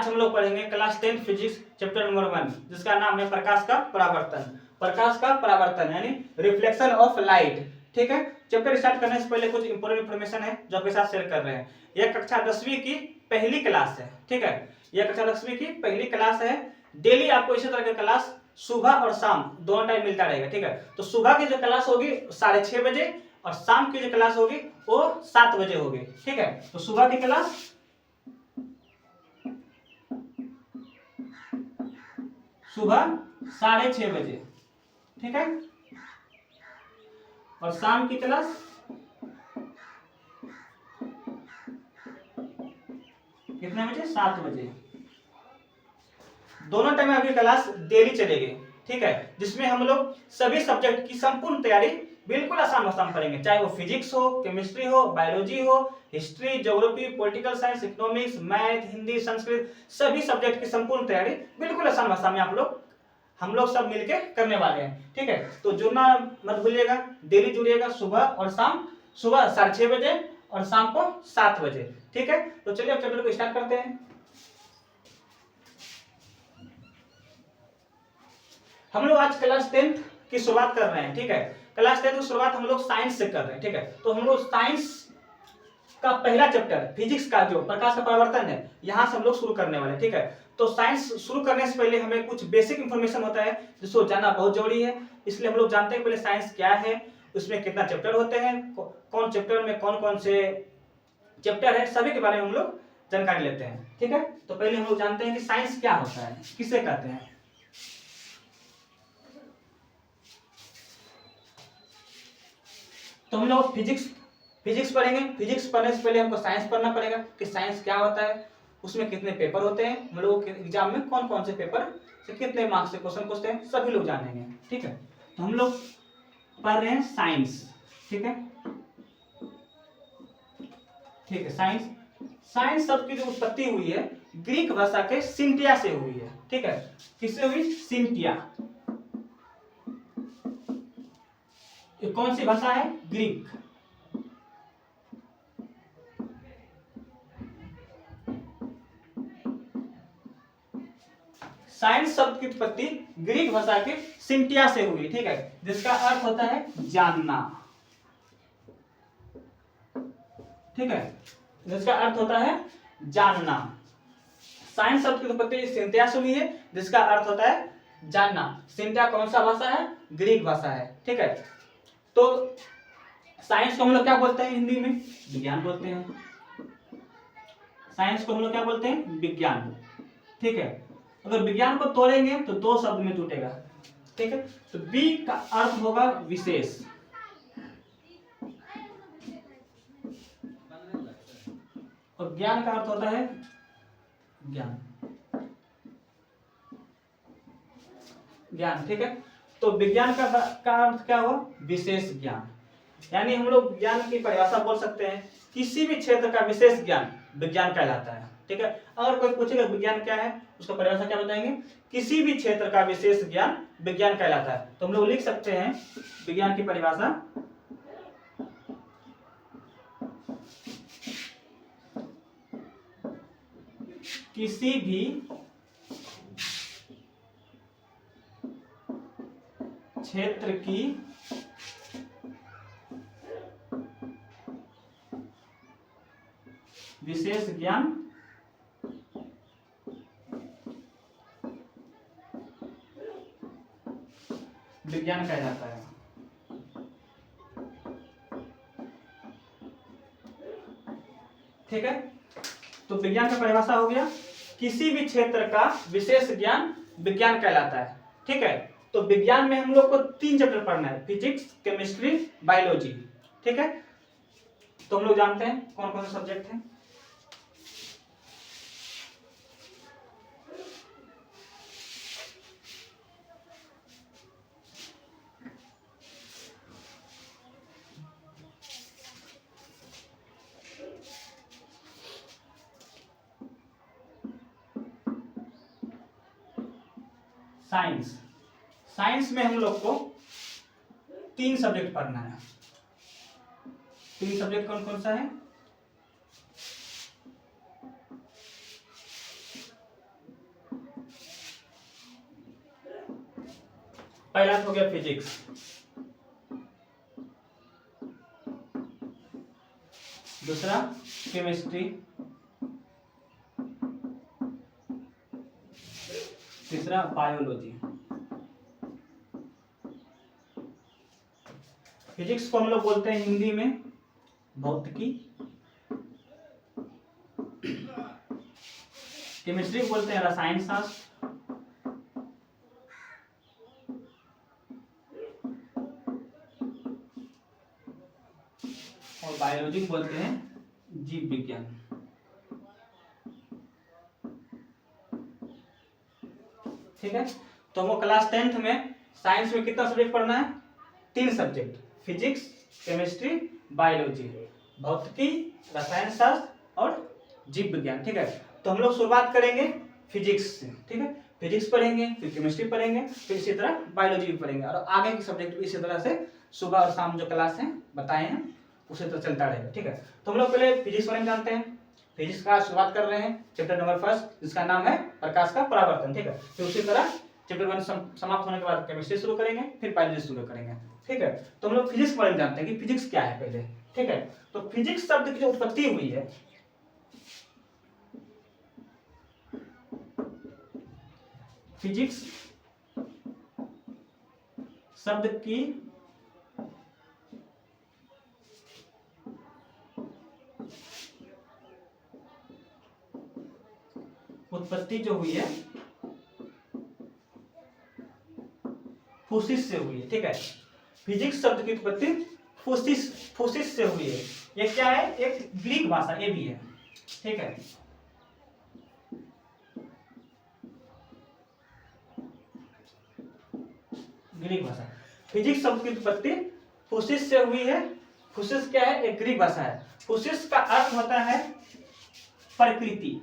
आज हम लोग पढ़ेंगे क्लास 10 फिजिक्स चैप्टर नंबर 1, जिसका नाम है प्रकाश का परावर्तन। प्रकाश का परावर्तन यानी रिफ्लेक्शन ऑफ लाइट। ठीक है, चैप्टर स्टार्ट करने से पहले कुछ इंपोर्टेंट इन्फॉर्मेशन है जो आपके साथ शेयर कर रहे हैं। यह कक्षा 10वीं की पहली क्लास है। ठीक है, यह कक्षा 10वीं की पहली क्लास है। डेली आपको इसी तरह की क्लास सुबह और शाम दोनों टाइम मिलता रहेगा। ठीक है, तो सुबह की जो क्लास होगी 6:30 बजे और शाम की जो क्लास होगी वो 7 बजे होगी। ठीक है, तो सुबह की क्लास सुबह 6:30 बजे, ठीक है, और शाम की क्लास कितने बजे? 7 बजे। दोनों टाइम आपकी क्लास डेली चलेगी। ठीक है, जिसमें हम लोग सभी सब्जेक्ट की संपूर्ण तैयारी बिल्कुल आसान भाषा में करेंगे, चाहे वो फिजिक्स हो, केमिस्ट्री हो, बायोलॉजी हो, history, geography, political science, economics, math, Hindi, Sanskrit, सभी सब्जेक्ट की संपूर्ण तैयारी बिल्कुल आसान भाषा में हम लोग सब मिलके करने वाले हैं। ठीक है, तो जुड़ना मत भूलिएगा, डेली जुड़िएगा सुबह और शाम, सुबह 6:30 बजे और शाम को 7 बजे। ठीक है, तो चलिए अब चैप्टर को स्टार्ट करते हैं। हम लोग आज क्लास 10 की शुरुआत कर रहे हैं। ठीक है, क्लास 10 की शुरुआत हम लोग साइंस से कर रहे हैं। ठीक है, तो हम लोग साइंस का पहला चैप्टर फिजिक्स का जो प्रकाश का परावर्तन है, यहां से हम लोग शुरू करने वाले हैं। ठीक है, तो साइंस शुरू करने से पहले हमें कुछ बेसिक इंफॉर्मेशन होता है जिसको जानना बहुत जरूरी है। इसलिए हम लोग जानते हैं पहले साइंस क्या है, उसमें कितना चैप्टर होते हैं, कौन चैप्टर में कौन कौन से चैप्टर है, सभी के बारे में हम लोग जानकारी लेते हैं। ठीक है, तो पहले हम लोग जानते हैं कि साइंस क्या होता है, किसे कहते हैं। तो हम लोग फिजिक्स पढ़ेंगे। फिजिक्स पढ़ने से पहले हमको साइंस पढ़ना पड़ेगा कि साइंस क्या होता है, उसमें कितने पेपर होते हैं, हम लोगों के एग्जाम में कौन कौन से पेपर से कितने मार्क्स से क्वेश्चन पूछते हैं, सभी लोग जानेंगे। ठीक है, तो हम लोग पढ़ रहे हैं साइंस। ठीक है, ठीक है, साइंस शब्द की जो उत्पत्ति हुई है ग्रीक भाषा के सिंटिया से हुई है। ठीक है, किससे हुई? सिंटिया। ये कौन सी भाषा है? ग्रीक। साइंस शब्द की उत्पत्ति ग्रीक भाषा के सिंटिया से हुई। ठीक है, जिसका अर्थ होता है जानना। ठीक है, जिसका अर्थ होता है जानना। साइंस शब्द की उत्पत्ति सिंटिया से हुई है, जिसका अर्थ होता है जानना। सिंटिया कौन सा भाषा है? ग्रीक भाषा है। ठीक है, तो साइंस को हम लोग क्या बोलते हैं? हिंदी में विज्ञान बोलते हैं। साइंस को हम लोग क्या बोलते हैं? विज्ञान। ठीक है, अगर विज्ञान को तोड़ेंगे तो दो शब्द में टूटेगा। ठीक है, तो बी का अर्थ होगा विशेष, और ज्ञान का अर्थ होता है ज्ञान। ठीक है, तो विज्ञान का अर्थ क्या हुआ? विशेष ज्ञान। यानी हम लोग ज्ञान की परिभाषा बोल सकते हैं, किसी भी क्षेत्र का विशेष ज्ञान विज्ञान कहलाता है। ठीक है, अगर कोई पूछेगा विज्ञान क्या है, उसका परिभाषा क्या बताएंगे? किसी भी क्षेत्र का विशेष ज्ञान विज्ञान कहलाता है। तो हम लोग लिख सकते हैं विज्ञान की परिभाषा, किसी भी क्षेत्र की विशेष ज्ञान विज्ञान कहलाता है। ठीक है, तो विज्ञान का परिभाषा हो गया, किसी भी क्षेत्र का विशेष ज्ञान विज्ञान कहलाता है। ठीक है, तो विज्ञान में हम लोग को 3 चैप्टर पढ़ना है, फिजिक्स, केमिस्ट्री, बायोलॉजी। ठीक है, तो हम लोग जानते हैं कौन कौन से सब्जेक्ट हैं। साइंस में हम लोग को 3 सब्जेक्ट पढ़ना है। 3 सब्जेक्ट कौन कौन सा है? पहला तो हो गया फिजिक्स, दूसरा केमिस्ट्री, तीसरा बायोलॉजी। फिजिक्स को हम लोग बोलते हैं हिंदी में भौतिकी, केमिस्ट्री को बोलते हैं रसायन शास्त्र, और बायोलॉजी को बोलते हैं जीव विज्ञान। ठीक है, तो हमको क्लास 10th में साइंस में कितना सब्जेक्ट पढ़ना है? 3 सब्जेक्ट, फिजिक्स, केमिस्ट्री, बायोलॉजी, भौतिकी, रसायन शास्त्र और जीव विज्ञान। ठीक है, तो हम लोग शुरुआत करेंगे फिजिक्स से। ठीक है, फिजिक्स पढ़ेंगे, फिर केमिस्ट्री पढ़ेंगे, फिर इसी तरह बायोलॉजी भी पढ़ेंगे, और आगे के सब्जेक्ट भी इसी तरह से सुबह और शाम जो क्लास है बताए हैं उसी तरह चलता रहेगा। ठीक है, तो हम लोग पहले फिजिक्स बारे में जानते हैं। फिजिक्स का शुरुआत कर रहे हैं चैप्टर नंबर 1 जिसका नाम है प्रकाश का परावर्तन। ठीक है, फिर उसी तरह चैप्टर 1 समाप्त होने के बाद केमिस्ट्री शुरू करेंगे, फिर बायोलॉजी शुरू करेंगे। ठीक है, तो हम लोग फिजिक्स के बारे में जानते हैं कि फिजिक्स क्या है पहले। ठीक है, तो फिजिक्स शब्द की जो उत्पत्ति हुई है, फिजिक्स शब्द की उत्पत्ति जो हुई है फूसिस से हुई है। ठीक है, फिजिक्स शब्द की उत्पत्ति फूसिस से हुई है। ये क्या है? एक ग्रीक भाषा, ये भी है। ठीक है, ग्रीक भाषा। फिजिक्स शब्द की उत्पत्ति फूसिस से हुई है। फूसिस क्या है? एक ग्रीक भाषा है। फूसिस का अर्थ होता है प्रकृति,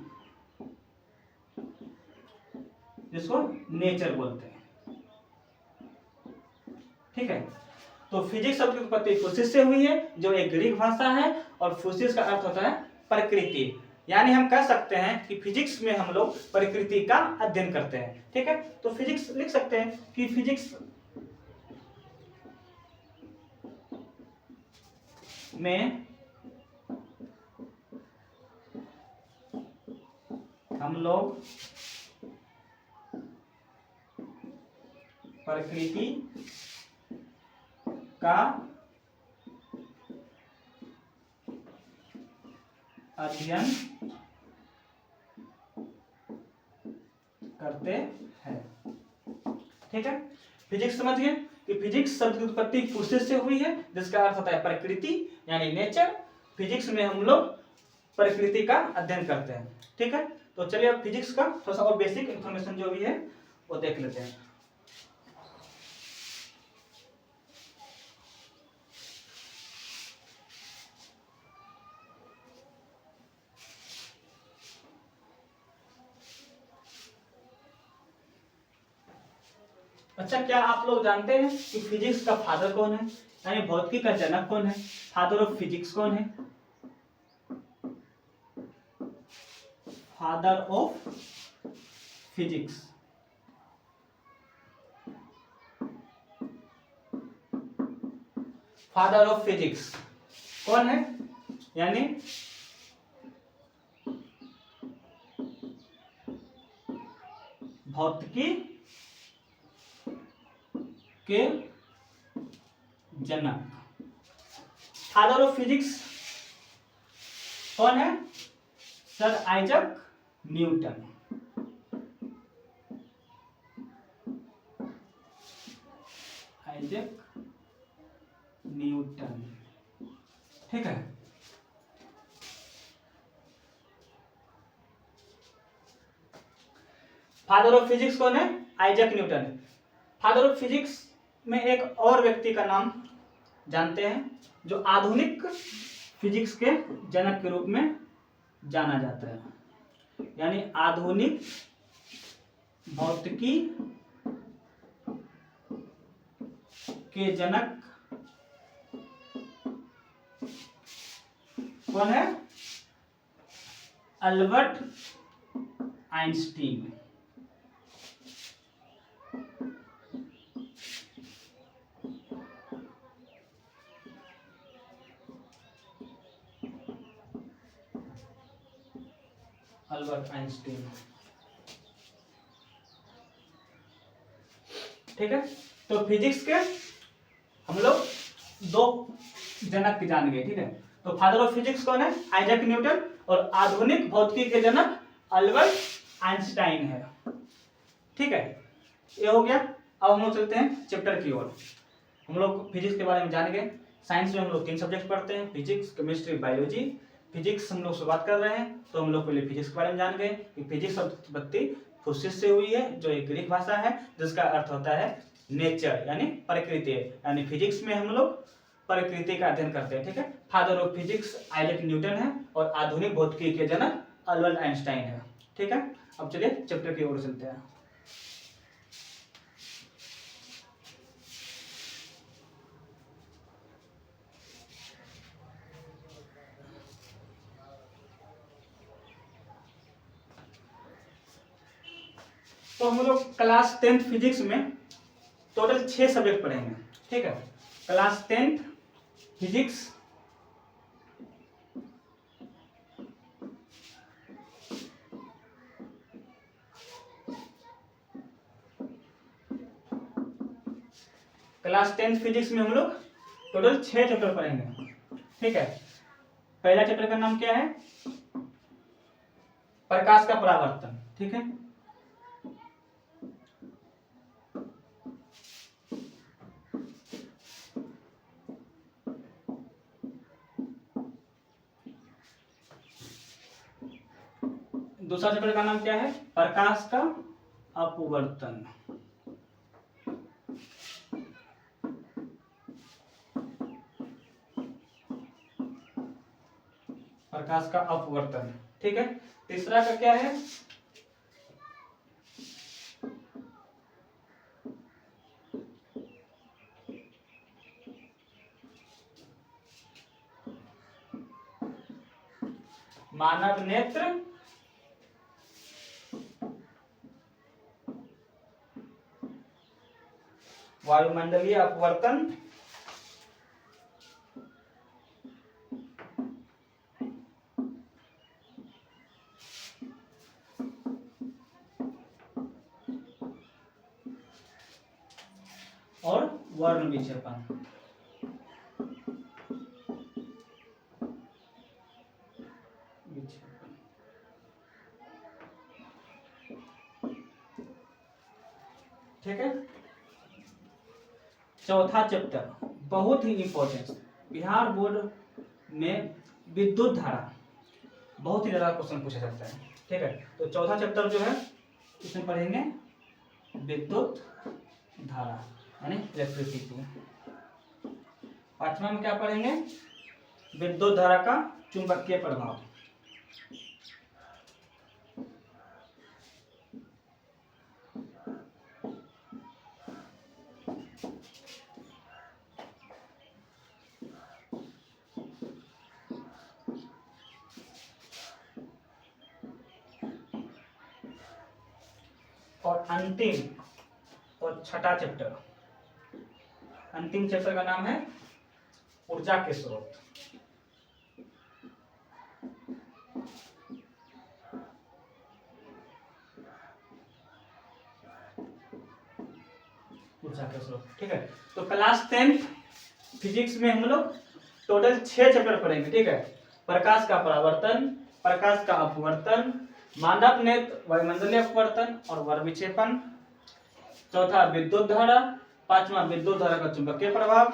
जिसको नेचर बोलते हैं। ठीक है, तो फिजिक्स शब्द की उत्पत्ति फूसिस से हुई है जो एक ग्रीक भाषा है, और फूसिस का अर्थ होता है प्रकृति। यानी हम कह सकते हैं कि फिजिक्स में हम लोग प्रकृति का अध्ययन करते हैं। ठीक है, तो फिजिक्स लिख सकते हैं कि फिजिक्स में हम लोग प्रकृति का अध्ययन करते हैं। ठीक है, फिजिक्स समझ गए कि फिजिक्स शब्द की उत्पत्ति फूसिस से हुई है जिसका अर्थ होता है प्रकृति यानी नेचर। फिजिक्स में हम लोग प्रकृति का अध्ययन करते हैं। ठीक है, तो चलिए अब फिजिक्स का थोड़ा सा और बेसिक इंफॉर्मेशन जो भी है वो देख लेते हैं। अच्छा, क्या आप लोग जानते हैं कि फिजिक्स का फादर कौन है? यानी भौतिकी का जनक कौन है? फादर ऑफ फिजिक्स कौन है? Father of physics father of physics कौन है? यानी भौतिकी के जनक। फादर ऑफ फिजिक्स कौन है? Sir Isaac Newton. Isaac Newton. ठीक है, फादर ऑफ फिजिक्स कौन है? Isaac Newton. Father of physics में एक और व्यक्ति का नाम जानते हैं जो आधुनिक फिजिक्स के जनक के रूप में जाना जाता है, यानी आधुनिक भौतिकी के जनक कौन है? Albert Einstein. Albert Einstein. ठीक है, तो फिजिक्स के हम लोग दो जनक जान गए। ठीक है, तो फादर ऑफ फिजिक्स कौन है? Isaac Newton. और आधुनिक भौतिकी के जनक अल्बर्ट आइंस्टाइन है। ठीक है, ये हो गया। अब हम लोग चलते हैं चैप्टर की ओर। हम लोग फिजिक्स के बारे में जान गए। साइंस में हम लोग 3 सब्जेक्ट पढ़ते हैं, फिजिक्स, केमिस्ट्री, बायोलॉजी। फिजिक्स हम लोग शुरुआत कर रहे हैं, तो हम लोग पहले फिजिक्स के बारे में जान गए कि फिजिक्स शब्द उत्पत्ति फुस्सिस से हुई है, जो एक ग्रीक भाषा है जिसका अर्थ होता है नेचर यानी प्रकृति। यानी फिजिक्स में हम लोग प्रकृति का अध्ययन करते हैं। ठीक है, father of physics Isaac Newton है और आधुनिक भौतिकी के जनक अल्बर्ट आइंस्टाइन है। ठीक है, अब चलिए चैप्टर की ओर चलते हैं। तो हम लोग क्लास 10th फिजिक्स में टोटल 6 सब्जेक्ट पढ़ेंगे। ठीक है, class 10th physics, class 10th physics में हम लोग टोटल 6 चैप्टर पढ़ेंगे। ठीक है, पहला चैप्टर का नाम क्या है? प्रकाश का परावर्तन। ठीक है, दूसरा चैप्टर का नाम क्या है? प्रकाश का अपवर्तन। प्रकाश का अपवर्तन। ठीक है, तीसरा का क्या है? मानव नेत्र वायुमंडलीय अपवर्तन और वर्ण विक्षेपण। ठीक है, चौथा चैप्टर बहुत ही इंपॉर्टेंट, बिहार बोर्ड में विद्युत धारा बहुत ही ज्यादा क्वेश्चन पूछा जाता है। ठीक है, तो चौथा चैप्टर जो है इसमें पढ़ेंगे विद्युत धारा यानी इलेक्ट्रिसिटी। पांचवा में क्या पढ़ेंगे? विद्युत धारा का चुंबकीय प्रभाव। और अंतिम और छठा चैप्टर, अंतिम चैप्टर का नाम है ऊर्जा के स्रोत। ऊर्जा के स्रोत। ठीक है, तो क्लास 10th फिजिक्स में हम लोग टोटल 6 चैप्टर पढ़ेंगे। ठीक है, प्रकाश का परावर्तन, प्रकाश का अपवर्तन, मानव नेत्र वायुमंडलीय अपवर्तन और वर्ण विक्षेपण, चौथा विद्युत धारा, पांचवा विद्युत धारा का चुंबकीय प्रभाव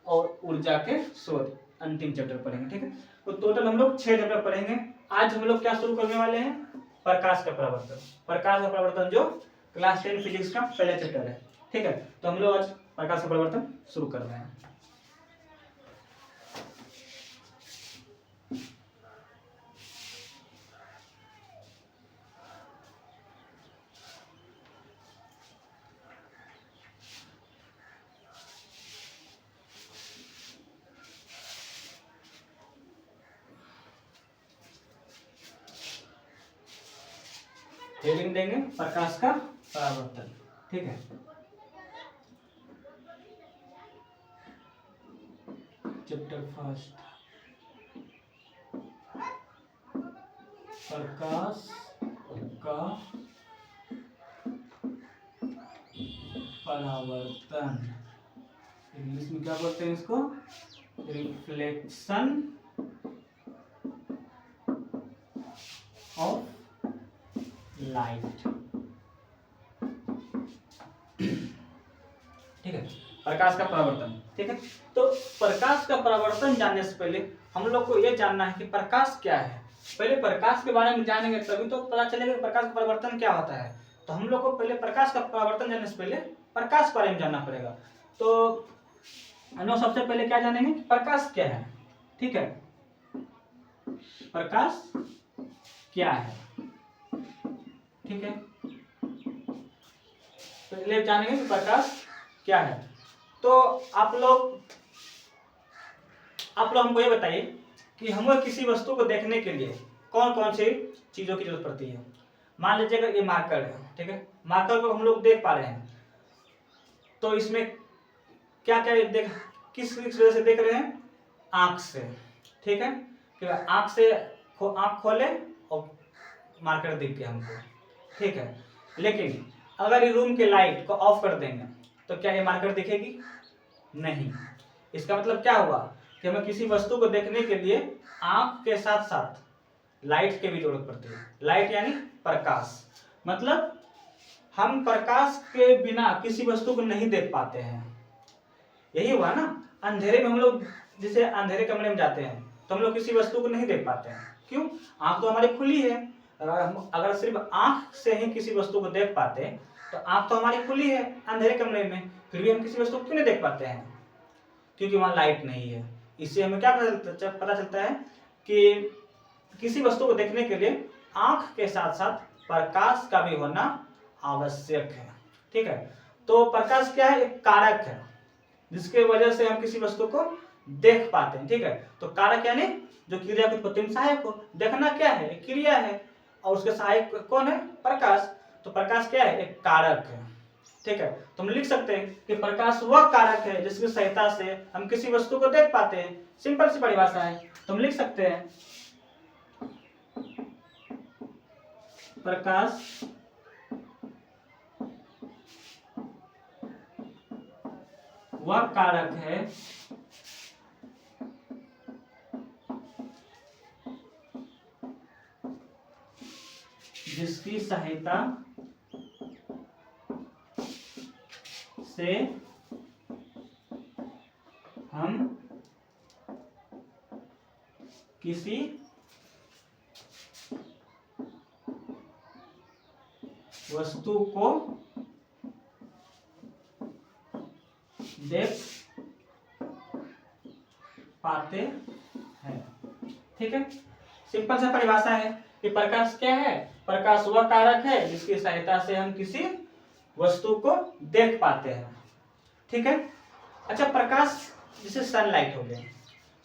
और ऊर्जा के स्रोत अंतिम चैप्टर पढ़ेंगे। ठीक है, तो टोटल हम लोग 6 चैप्टर पढ़ेंगे। आज हम लोग क्या शुरू करने वाले हैं? प्रकाश का परावर्तन। प्रकाश का परावर्तन जो क्लास 10 फिजिक्स का पहला चैप्टर है। ठीक है, तो हम लोग आज प्रकाश का परावर्तन शुरू कर रहे हैं। हेडिंग देंगे प्रकाश का परावर्तन। ठीक है, चैप्टर फर्स्ट प्रकाश का परावर्तन, इंग्लिश में क्या बोलते हैं इसको, रिफ्लेक्शन ऑफ लाइट। ठीक है, प्रकाश का परावर्तन। ठीक है, तो प्रकाश का परावर्तन जानने से पहले हम लोग को यह जानना है कि प्रकाश क्या है। पहले प्रकाश के बारे में जानेंगे तभी तो पता चलेगा कि प्रकाश का परावर्तन क्या होता है। तो हम लोग को पहले प्रकाश का परावर्तन जानने से पहले प्रकाश के बारे में जानना पड़ेगा। तो हम लोग सबसे पहले क्या जानेंगे कि प्रकाश क्या है। ठीक है, प्रकाश क्या है। ठीक है, पहले जानेंगे कि प्रकाश क्या है। तो आप लोग हमको ये बताइए कि हमें किसी वस्तु को देखने के लिए कौन कौन सी चीजों की जरूरत पड़ती है। मान लीजिए अगर ये मार्कर है, ठीक है, मार्कर को हम लोग देख पा रहे हैं, तो इसमें क्या क्या किस वजह से देख रहे हैं, आंख से। ठीक है, कि आंख से आंख खोले और मार्कर दिख गया हमको। ठीक है, लेकिन अगर ये रूम के लाइट को ऑफ कर देंगे तो क्या ये मार्कर दिखेगी, नहीं। इसका मतलब क्या हुआ कि हमें किसी वस्तु को देखने के लिए आंख के साथ साथ लाइट की भी जरूरत पड़ती है। लाइट यानी प्रकाश, मतलब हम प्रकाश के बिना किसी वस्तु को नहीं देख पाते हैं। यही हुआ ना, अंधेरे में हम लोग जैसे अंधेरे कमरे में जाते हैं तो हम लोग किसी वस्तु को नहीं देख पाते हैं। क्यों, आंख तो हमारी खुली है। अगर सिर्फ आंख से ही किसी वस्तु को देख पाते तो आंख तो हमारी खुली है अंधेरे कमरे में, फिर भी हम किसी वस्तु को क्यों नहीं देख पाते हैं, क्योंकि वहां लाइट नहीं है। इससे हमें क्या पता चलता है कि किसी वस्तु को देखने के लिए आंख के साथ साथ प्रकाश का भी होना आवश्यक है। ठीक है, तो प्रकाश क्या है, एक कारक है जिसके वजह से हम किसी वस्तु को देख पाते हैं। ठीक है, तो कारक यानी जो क्रिया को उत्पत्ति में सहायक हो। देखना क्या है, एक क्रिया है और उसके सहायक कौन है, प्रकाश। तो प्रकाश क्या है, एक कारक है। ठीक है, तो हम लिख सकते हैं कि प्रकाश वह कारक है जिसकी सहायता से हम किसी वस्तु को देख पाते हैं। सिंपल सी परिभाषा है, तो हम लिख सकते हैं प्रकाश वह कारक है जिसकी सहायता से हम किसी वस्तु को देख पाते हैं। ठीक है, सिंपल सा परिभाषा है कि प्रकाश क्या है, प्रकाश वह कारक है जिसकी सहायता से हम किसी वस्तु को देख पाते हैं। ठीक है, अच्छा, प्रकाश जैसे सनलाइट हो गया,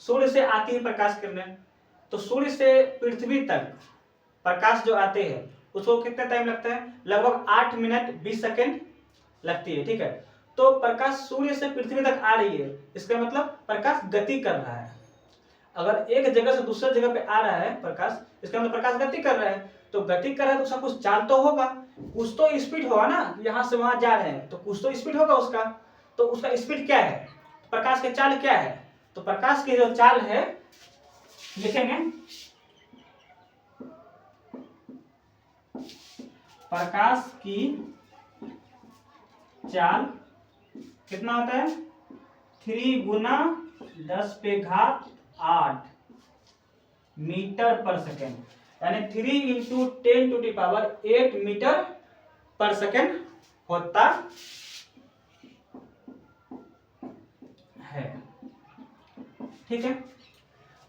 सूर्य से आती है प्रकाश किरणें, तो सूर्य से पृथ्वी तक प्रकाश जो आते हैं उसको कितना टाइम लगता है, लगभग 8 मिनट 20 सेकेंड लगती है। ठीक है, तो प्रकाश सूर्य से पृथ्वी तक आ रही है, इसका मतलब प्रकाश गति कर रहा है। अगर एक जगह से दूसरे जगह पे आ रहा है प्रकाश, इसका मतलब प्रकाश गति कर रहा है। तो गति कर रहा है तो उसका कुछ चाल तो होगा, कुछ तो स्पीड होगा ना, यहाँ से वहां जा रहे हैं तो कुछ तो स्पीड होगा उसका। तो उसका स्पीड क्या है, प्रकाश की चाल क्या है, तो प्रकाश की जो चाल है लिखेंगे, प्रकाश की चाल कितना होता है, 3 गुना 10⁸ मीटर पर सेकेंड, यानी 3 × 10⁸ मीटर पर सेकेंड होता है। ठीक है,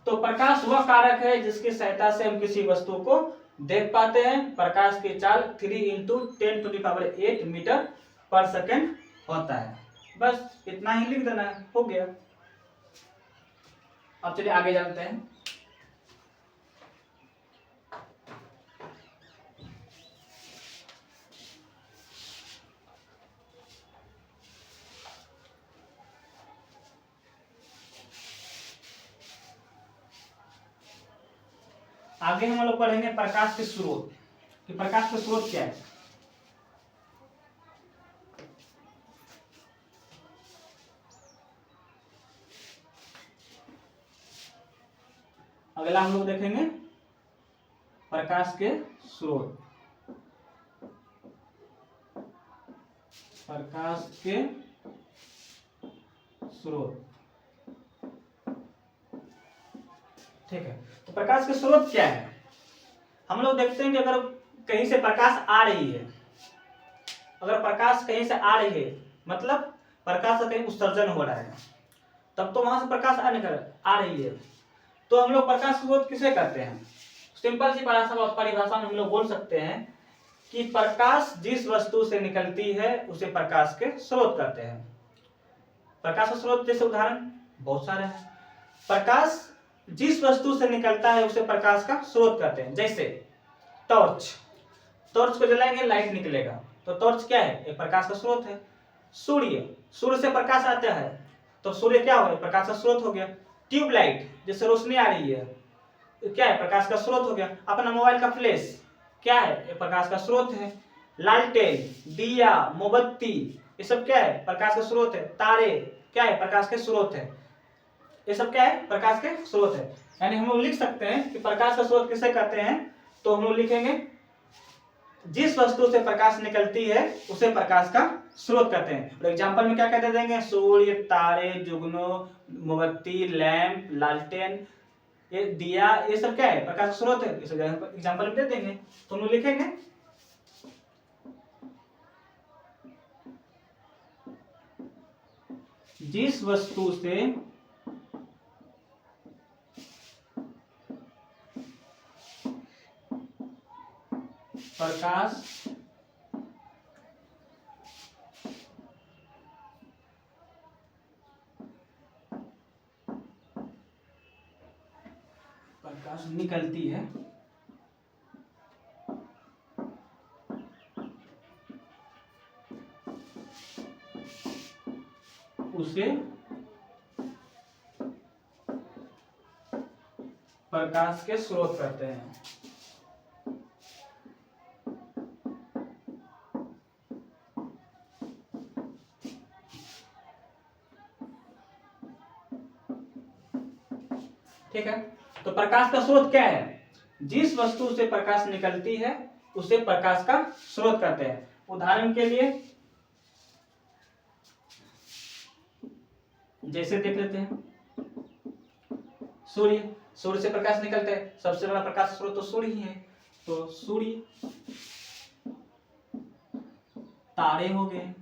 तो प्रकाश वह कारक है जिसकी सहायता से हम किसी वस्तु को देख पाते हैं। प्रकाश की चाल 3 × 10⁸ मीटर पर सेकेंड होता है। बस इतना ही लिख देना है, हो गया। अब चलिए आगे जानते हैं। आगे हम लोग पढ़ेंगे प्रकाश के स्रोत, कि प्रकाश का स्रोत क्या है। अगला हम लोग देखेंगे प्रकाश के स्रोत, प्रकाश के स्रोत। ठीक है, तो प्रकाश के स्रोत क्या है। हम लोग देखते हैं कि अगर कहीं से प्रकाश आ रही है, अगर प्रकाश कहीं से आ रही है मतलब प्रकाश का कहीं उत्सर्जन हो रहा है, तब तो वहां से प्रकाश आ रही है, तो हम लोग प्रकाश का स्रोत किसे कहते हैं। सिंपल सी परिभाषा में हम लोग बोल सकते हैं कि प्रकाश जिस वस्तु से निकलती है उसे प्रकाश के स्रोत कहते हैं। प्रकाश का स्रोत जैसे उदाहरण बहुत सारे हैं। प्रकाश जिस वस्तु से निकलता है उसे प्रकाश का स्रोत कहते हैं। जैसे टॉर्च, टॉर्च को जलाएंगे लाइट निकलेगा, तो टॉर्च क्या है, एक प्रकाश का स्रोत है। सूर्य, सूर्य से प्रकाश आता है तो सूर्य क्या हो गया, प्रकाश का स्रोत हो गया। ट्यूबलाइट, जैसे रोशनी आ रही है, क्या है, प्रकाश का स्रोत हो गया। अपना मोबाइल का फ्लैश क्या है, एक प्रकाश का स्रोत है। लालटेन, दिया, मोमबत्ती, ये सब क्या है, प्रकाश का स्रोत है। तारे क्या है, प्रकाश के स्रोत है। ये सब क्या है, प्रकाश के स्रोत है। यानी हम लोग लिख सकते हैं कि प्रकाश का स्रोत किसे कहते हैं, तो हम लोग लिखेंगे जिस वस्तु से प्रकाश निकलती है उसे प्रकाश का स्रोत कहते हैं। और एग्जांपल में क्या कहते देंगे, सूर्य, तारे, जुगनू, मोमबत्ती, लैंप, लालटेन, ये दिया, ये सब क्या है, प्रकाश का स्रोत है। इस एग्जांपल में दे देंगे, तो हम लोग लिखेंगे जिस वस्तु से प्रकाश निकलती है उसे प्रकाश के स्रोत कहते हैं। ठीक है, तो प्रकाश का स्रोत क्या है, जिस वस्तु से प्रकाश निकलती है उसे प्रकाश का स्रोत कहते हैं। उदाहरण के लिए जैसे देख लेते हैं, सूर्य, सूर्य से प्रकाश निकलता है, सबसे बड़ा प्रकाश स्रोत तो सूर्य ही है, तो सूर्य। तारे हो गए,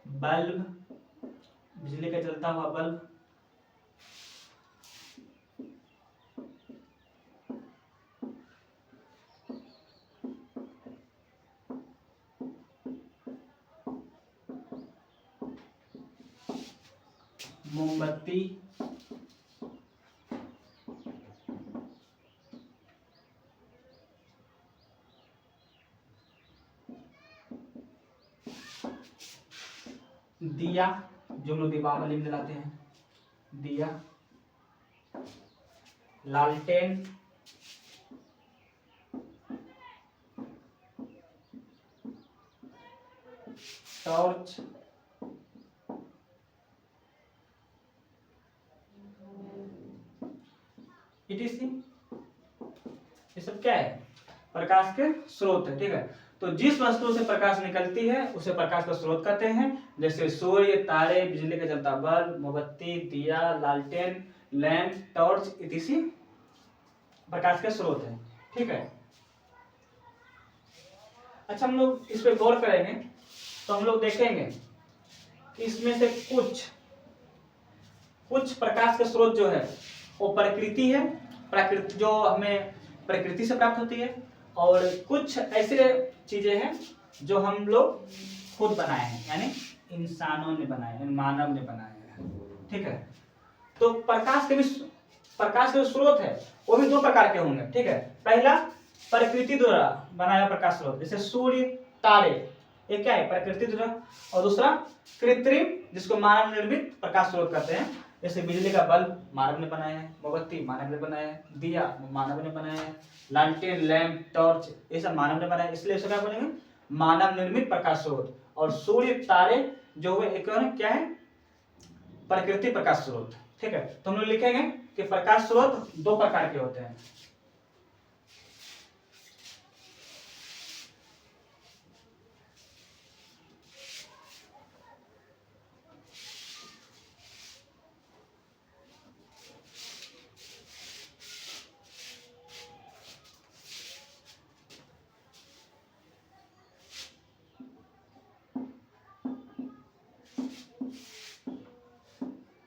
बल्ब, बिजली का जलता हुआ बल्ब, मोमबत्ती, दिया, जो लोग दीपावली में जलाते हैं, दिया, लालटेन, टॉर्च, इटीसी, ये सब क्या है, प्रकाश के स्रोत है। ठीक है, तो जिस वस्तु से प्रकाश निकलती है उसे प्रकाश का स्रोत कहते हैं। जैसे सूर्य, तारे, बिजली का जलता बल्ब, मोमबत्ती, दिया, लालटेन, लैंप, टॉर्च, इत्यादि प्रकाश के स्रोत है। ठीक है, अच्छा हम लोग इस पे गौर करेंगे तो हम लोग देखेंगे कि इसमें से कुछ प्रकाश के स्रोत जो है वो प्रकृति है, प्रकृति जो हमें प्रकृति से प्राप्त होती है, और कुछ ऐसे चीजें हैं जो हम लोग खुद बनाए हैं, यानी इंसानों ने बनाए हैं, मानव ने बनाए हैं। ठीक है, तो प्रकाश के स्रोत है वो भी दो प्रकार के होंगे। ठीक है, पहला प्रकृति द्वारा बनाया प्रकाश स्रोत, जैसे सूर्य, तारे, ये क्या है, प्रकृति द्वारा। और दूसरा कृत्रिम, जिसको मानव निर्मित प्रकाश स्रोत कहते हैं। जैसे बिजली का बल्ब मानव ने बनाया है, मोमबत्ती मानव ने बनाया है, दिया मानव ने बनाया है, लालटेन, लैंप, टॉर्च ये सब मानव ने बनाया है, इसलिए इसे क्या बोलेंगे, मानव निर्मित प्रकाश स्रोत। और सूर्य, तारे जो हुए एक क्या है, प्राकृतिक प्रकाश स्रोत। ठीक है, तो हम लोग लिखेंगे कि प्रकाश स्रोत दो प्रकार के होते हैं।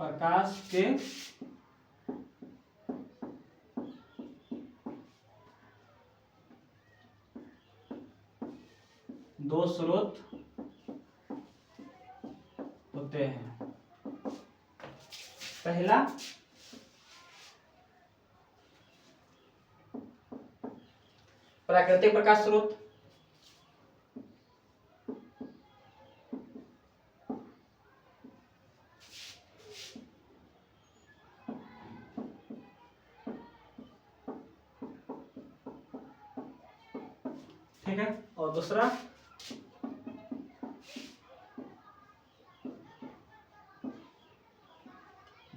प्रकाश के दो स्रोत होते हैं। पहला प्राकृतिक प्रकाश स्रोत, ठीक है, और दूसरा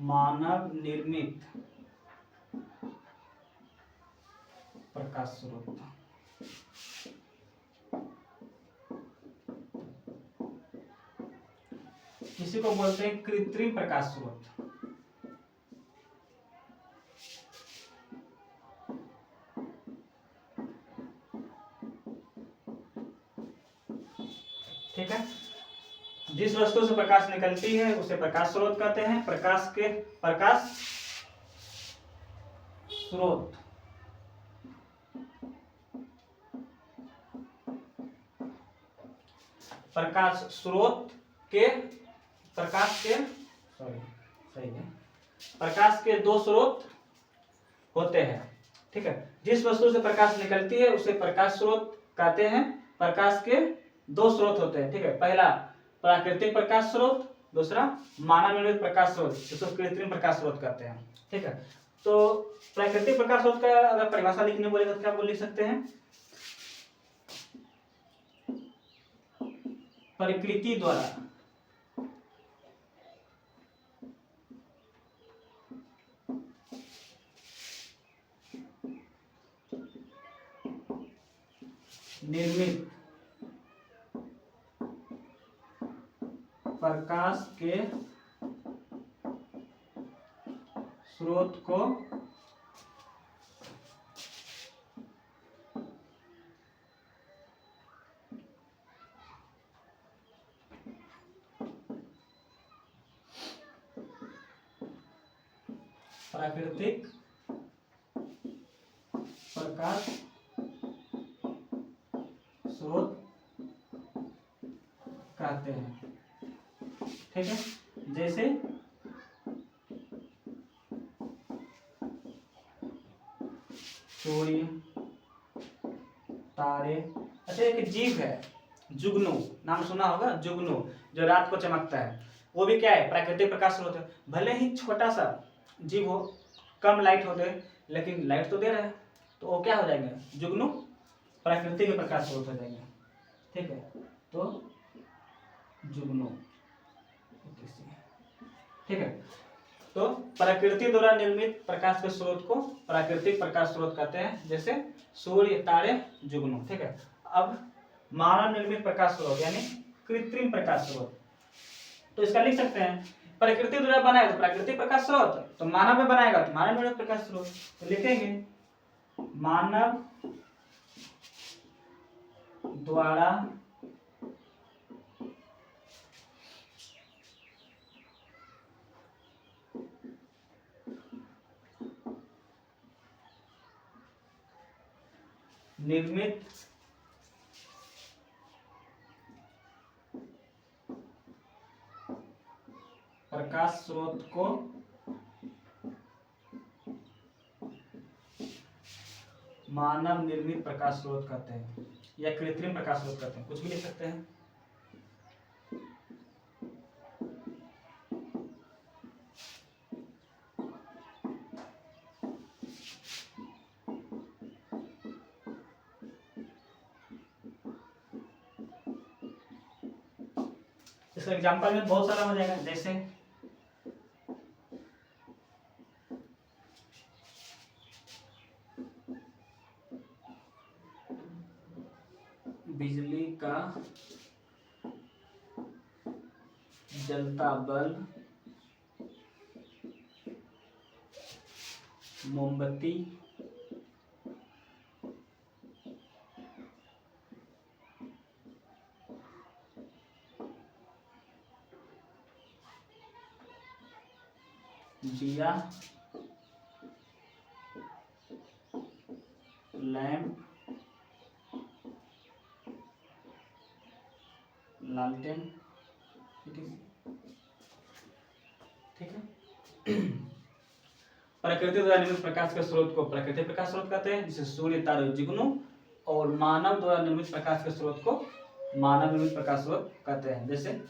मानव निर्मित प्रकाश स्रोत। किसी को बोलते हैं कृत्रिम प्रकाश स्रोत। ठीक है, जिस वस्तु से प्रकाश निकलती है उसे प्रकाश स्रोत कहते हैं। प्रकाश स्रोत प्रकाश स्रोत के प्रकाश के दो स्रोत होते हैं। ठीक है, जिस वस्तु से प्रकाश निकलती है उसे प्रकाश स्रोत कहते हैं। प्रकाश के दो स्रोत होते हैं। ठीक है, पहला प्राकृतिक प्रकाश स्रोत, दूसरा मानव निर्मित प्रकाश स्रोत, जिसको कृत्रिम प्रकाश स्रोत कहते हैं। ठीक है, तो प्राकृतिक प्रकाश स्रोत का अगर परिभाषा लिखने बोलेगा तो क्या बोल लिख सकते हैं, प्रकृति द्वारा निर्मित प्रकाश के स्रोत को प्राकृतिक प्रकाश स्रोत कहते हैं। ठीक है, जैसे सूर्य, तारे। अच्छा, एक जीव है जुगनू, नाम सुना होगा, जुगनू जो रात को चमकता है, वो भी क्या है, प्राकृतिक प्रकाश स्रोत है। भले ही छोटा सा जीव हो, कम लाइट होते हैं, लेकिन लाइट तो दे रहा है, तो वो क्या हो जाएंगे, जुगनू प्राकृतिक प्रकाश स्रोत हो जाएंगे। ठीक है, तो जुगनू। ठीक है, तो प्रकृति द्वारा निर्मित प्रकाश के स्रोत को प्राकृतिक प्रकाश स्रोत कहते हैं, जैसे सूर्य, तारे, जुगनू। ठीक है, अब मानव निर्मित प्रकाश स्रोत यानी कृत्रिम प्रकाश स्रोत, तो इसका लिख सकते हैं प्रकृति द्वारा बनाया तो प्राकृतिक प्रकाश स्रोत, तो मानव में बनाएगा तो मानव निर्मित प्रकाश स्रोत। तो लिखेंगे मानव द्वारा निर्मित प्रकाश स्रोत को मानव निर्मित प्रकाश स्रोत कहते हैं या कृत्रिम प्रकाश स्रोत कहते हैं, कुछ भी लिख सकते हैं। इसका एग्जांपल में बहुत सारा हो जाएगा, जैसे बिजली का जलता बल्ब, मोमबत्ती, दिया, लैंप, लालटेन, ठीक है। प्रकृति द्वारा निर्मित प्रकाश के स्रोत को प्राकृतिक प्रकाश स्रोत कहते हैं, जिसे सूर्य, तारे, जुगनू, और मानव द्वारा निर्मित प्रकाश के स्रोत को मानव निर्मित प्रकाश स्रोत कहते हैं। जैसे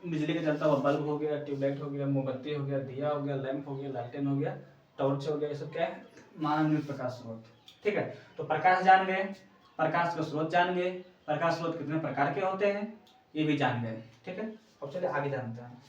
बिजली का जलता हुआ बल्ब हो गया, ट्यूबलाइट हो गया, मोमबत्ती हो गया, दिया हो गया, लैंप हो गया, लालटेन हो गया, टॉर्च हो गया, ये सब क्या है? मानव निर्मित प्रकाश स्रोत। ठीक है, तो प्रकाश जान गए, प्रकाश का स्रोत जान गए, प्रकाश स्रोत कितने प्रकार के होते हैं ये भी जान गए। ठीक है, अब चलिए आगे जानते हैं।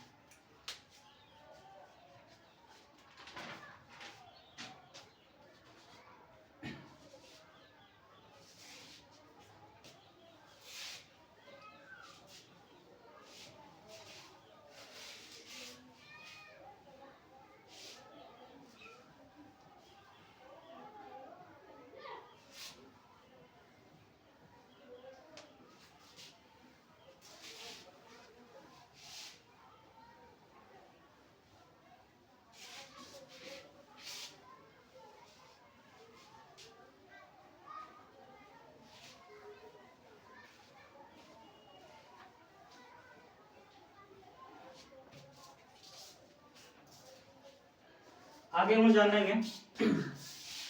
आगे हम जानेंगे,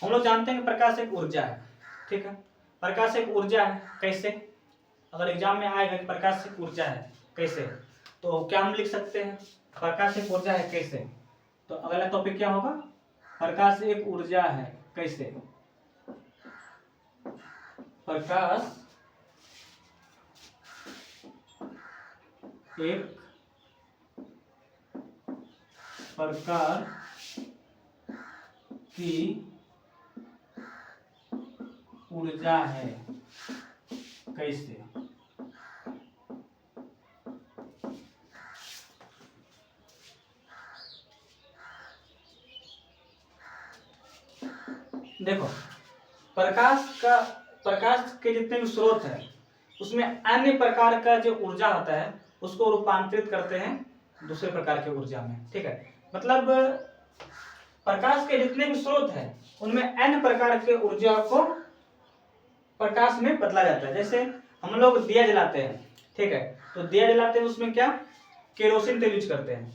हम लोग जानते हैं कि प्रकाश एक ऊर्जा है। ठीक है, प्रकाश एक ऊर्जा है, कैसे? अगर एग्जाम में आएगा कि प्रकाश एक ऊर्जा है कैसे, तो क्या हम लिख सकते हैं? प्रकाश एक ऊर्जा है कैसे, तो अगला टॉपिक क्या होगा? प्रकाश एक ऊर्जा है कैसे। प्रकाश एक प्रकार की ऊर्जा है कैसे। देखो, प्रकाश के जितने भी स्रोत है उसमें अन्य प्रकार का जो ऊर्जा होता है उसको रूपांतरित करते हैं दूसरे प्रकार के ऊर्जा में। ठीक है, मतलब प्रकाश के जितने भी स्रोत हैं उनमें अन्य प्रकार के ऊर्जा को प्रकाश में बदला जाता है। जैसे हम लोग दिया जलाते हैं, ठीक है, तो दिया जलाते हैं उसमें क्या? केरोसिन तेल यूज करते हैं।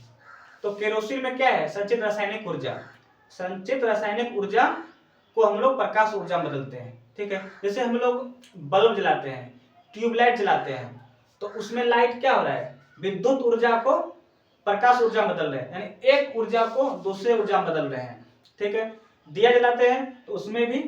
तो केरोसिन में क्या है? संचित रासायनिक ऊर्जा। संचित रासायनिक ऊर्जा को हम लोग प्रकाश ऊर्जा में बदलते हैं। ठीक है, जैसे हम लोग बल्ब जलाते हैं, ट्यूबलाइट जलाते हैं, तो उसमें लाइट क्या हो रहा है? विद्युत ऊर्जा को प्रकाश ऊर्जा में बदल रहे हैं, यानी एक ऊर्जा को दूसरे ऊर्जा में बदल रहे हैं। ठीक है, दिया जलाते हैं तो उसमें भी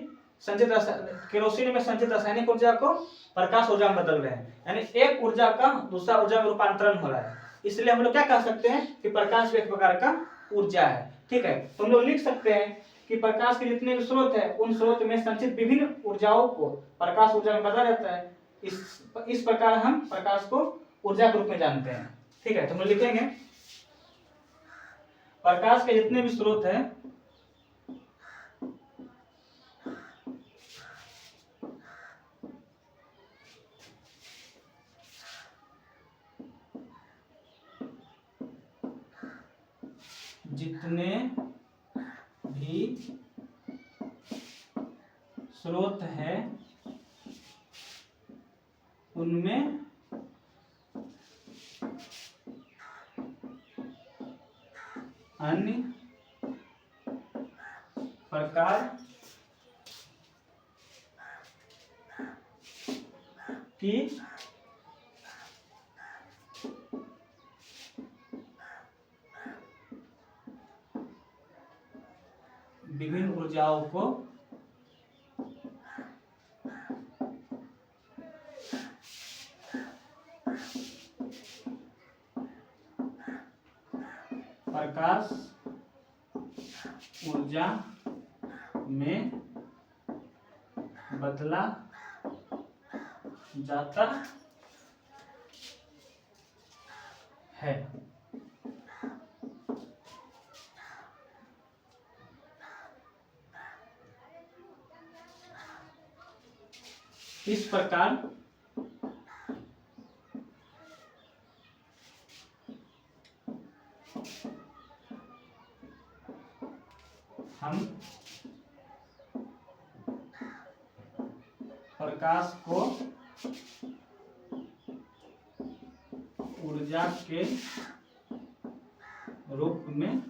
केरोसिन में संचित रासायनिक ऊर्जा को प्रकाश ऊर्जा में बदल रहे हैं, यानी एक ऊर्जा का दूसरा ऊर्जा में रूपांतरण हो रहा है। इसलिए हम लोग क्या कह सकते हैं कि प्रकाश एक प्रकार का ऊर्जा है। ठीक है, तो हम लोग लिख सकते हैं कि प्रकाश के जितने भी स्रोत है उन स्रोत में संचित विभिन्न ऊर्जाओं को प्रकाश ऊर्जा में बदला जाता है। इस प्रकार हम प्रकाश को ऊर्जा के रूप में जानते हैं। ठीक है, तो हम लिखेंगे प्रकाश के जितने भी स्रोत है जितने भी स्रोत है उनमें अन्य प्रकार की विभिन्न ऊर्जाओं को प्रकाश ऊर्जा में बदला जाता है। इस प्रकार हम प्रकाश को ऊर्जा के रूप में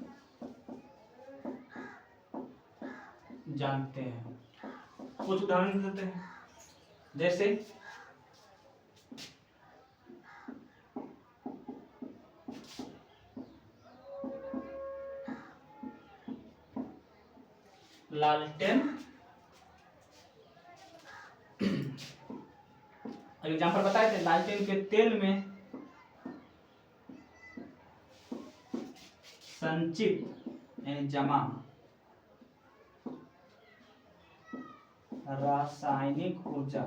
जानते हैं। कुछ उदाहरण देते हैं, जैसे लालटेन, एग्जाम्पल बताए थे, लालटेन के तेल में संचित यानी जमा रासायनिक ऊर्जा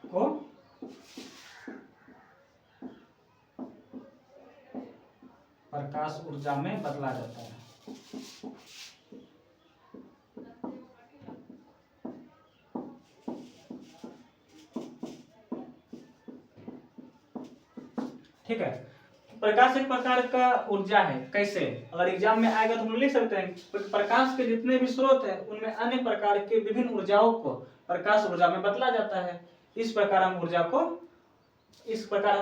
को प्रकाश ऊर्जा में बदला जाता है। ठीक है, प्रकाश एक प्रकार का ऊर्जा है। कैसे? अगर एग्जाम में आएगा तो हम लिख सकते हैं, प्रकाश के जितने भी स्रोत है उनमें अन्य प्रकार के विभिन्न ऊर्जाओं को प्रकाश ऊर्जा में बदला जाता है। इस प्रकार हम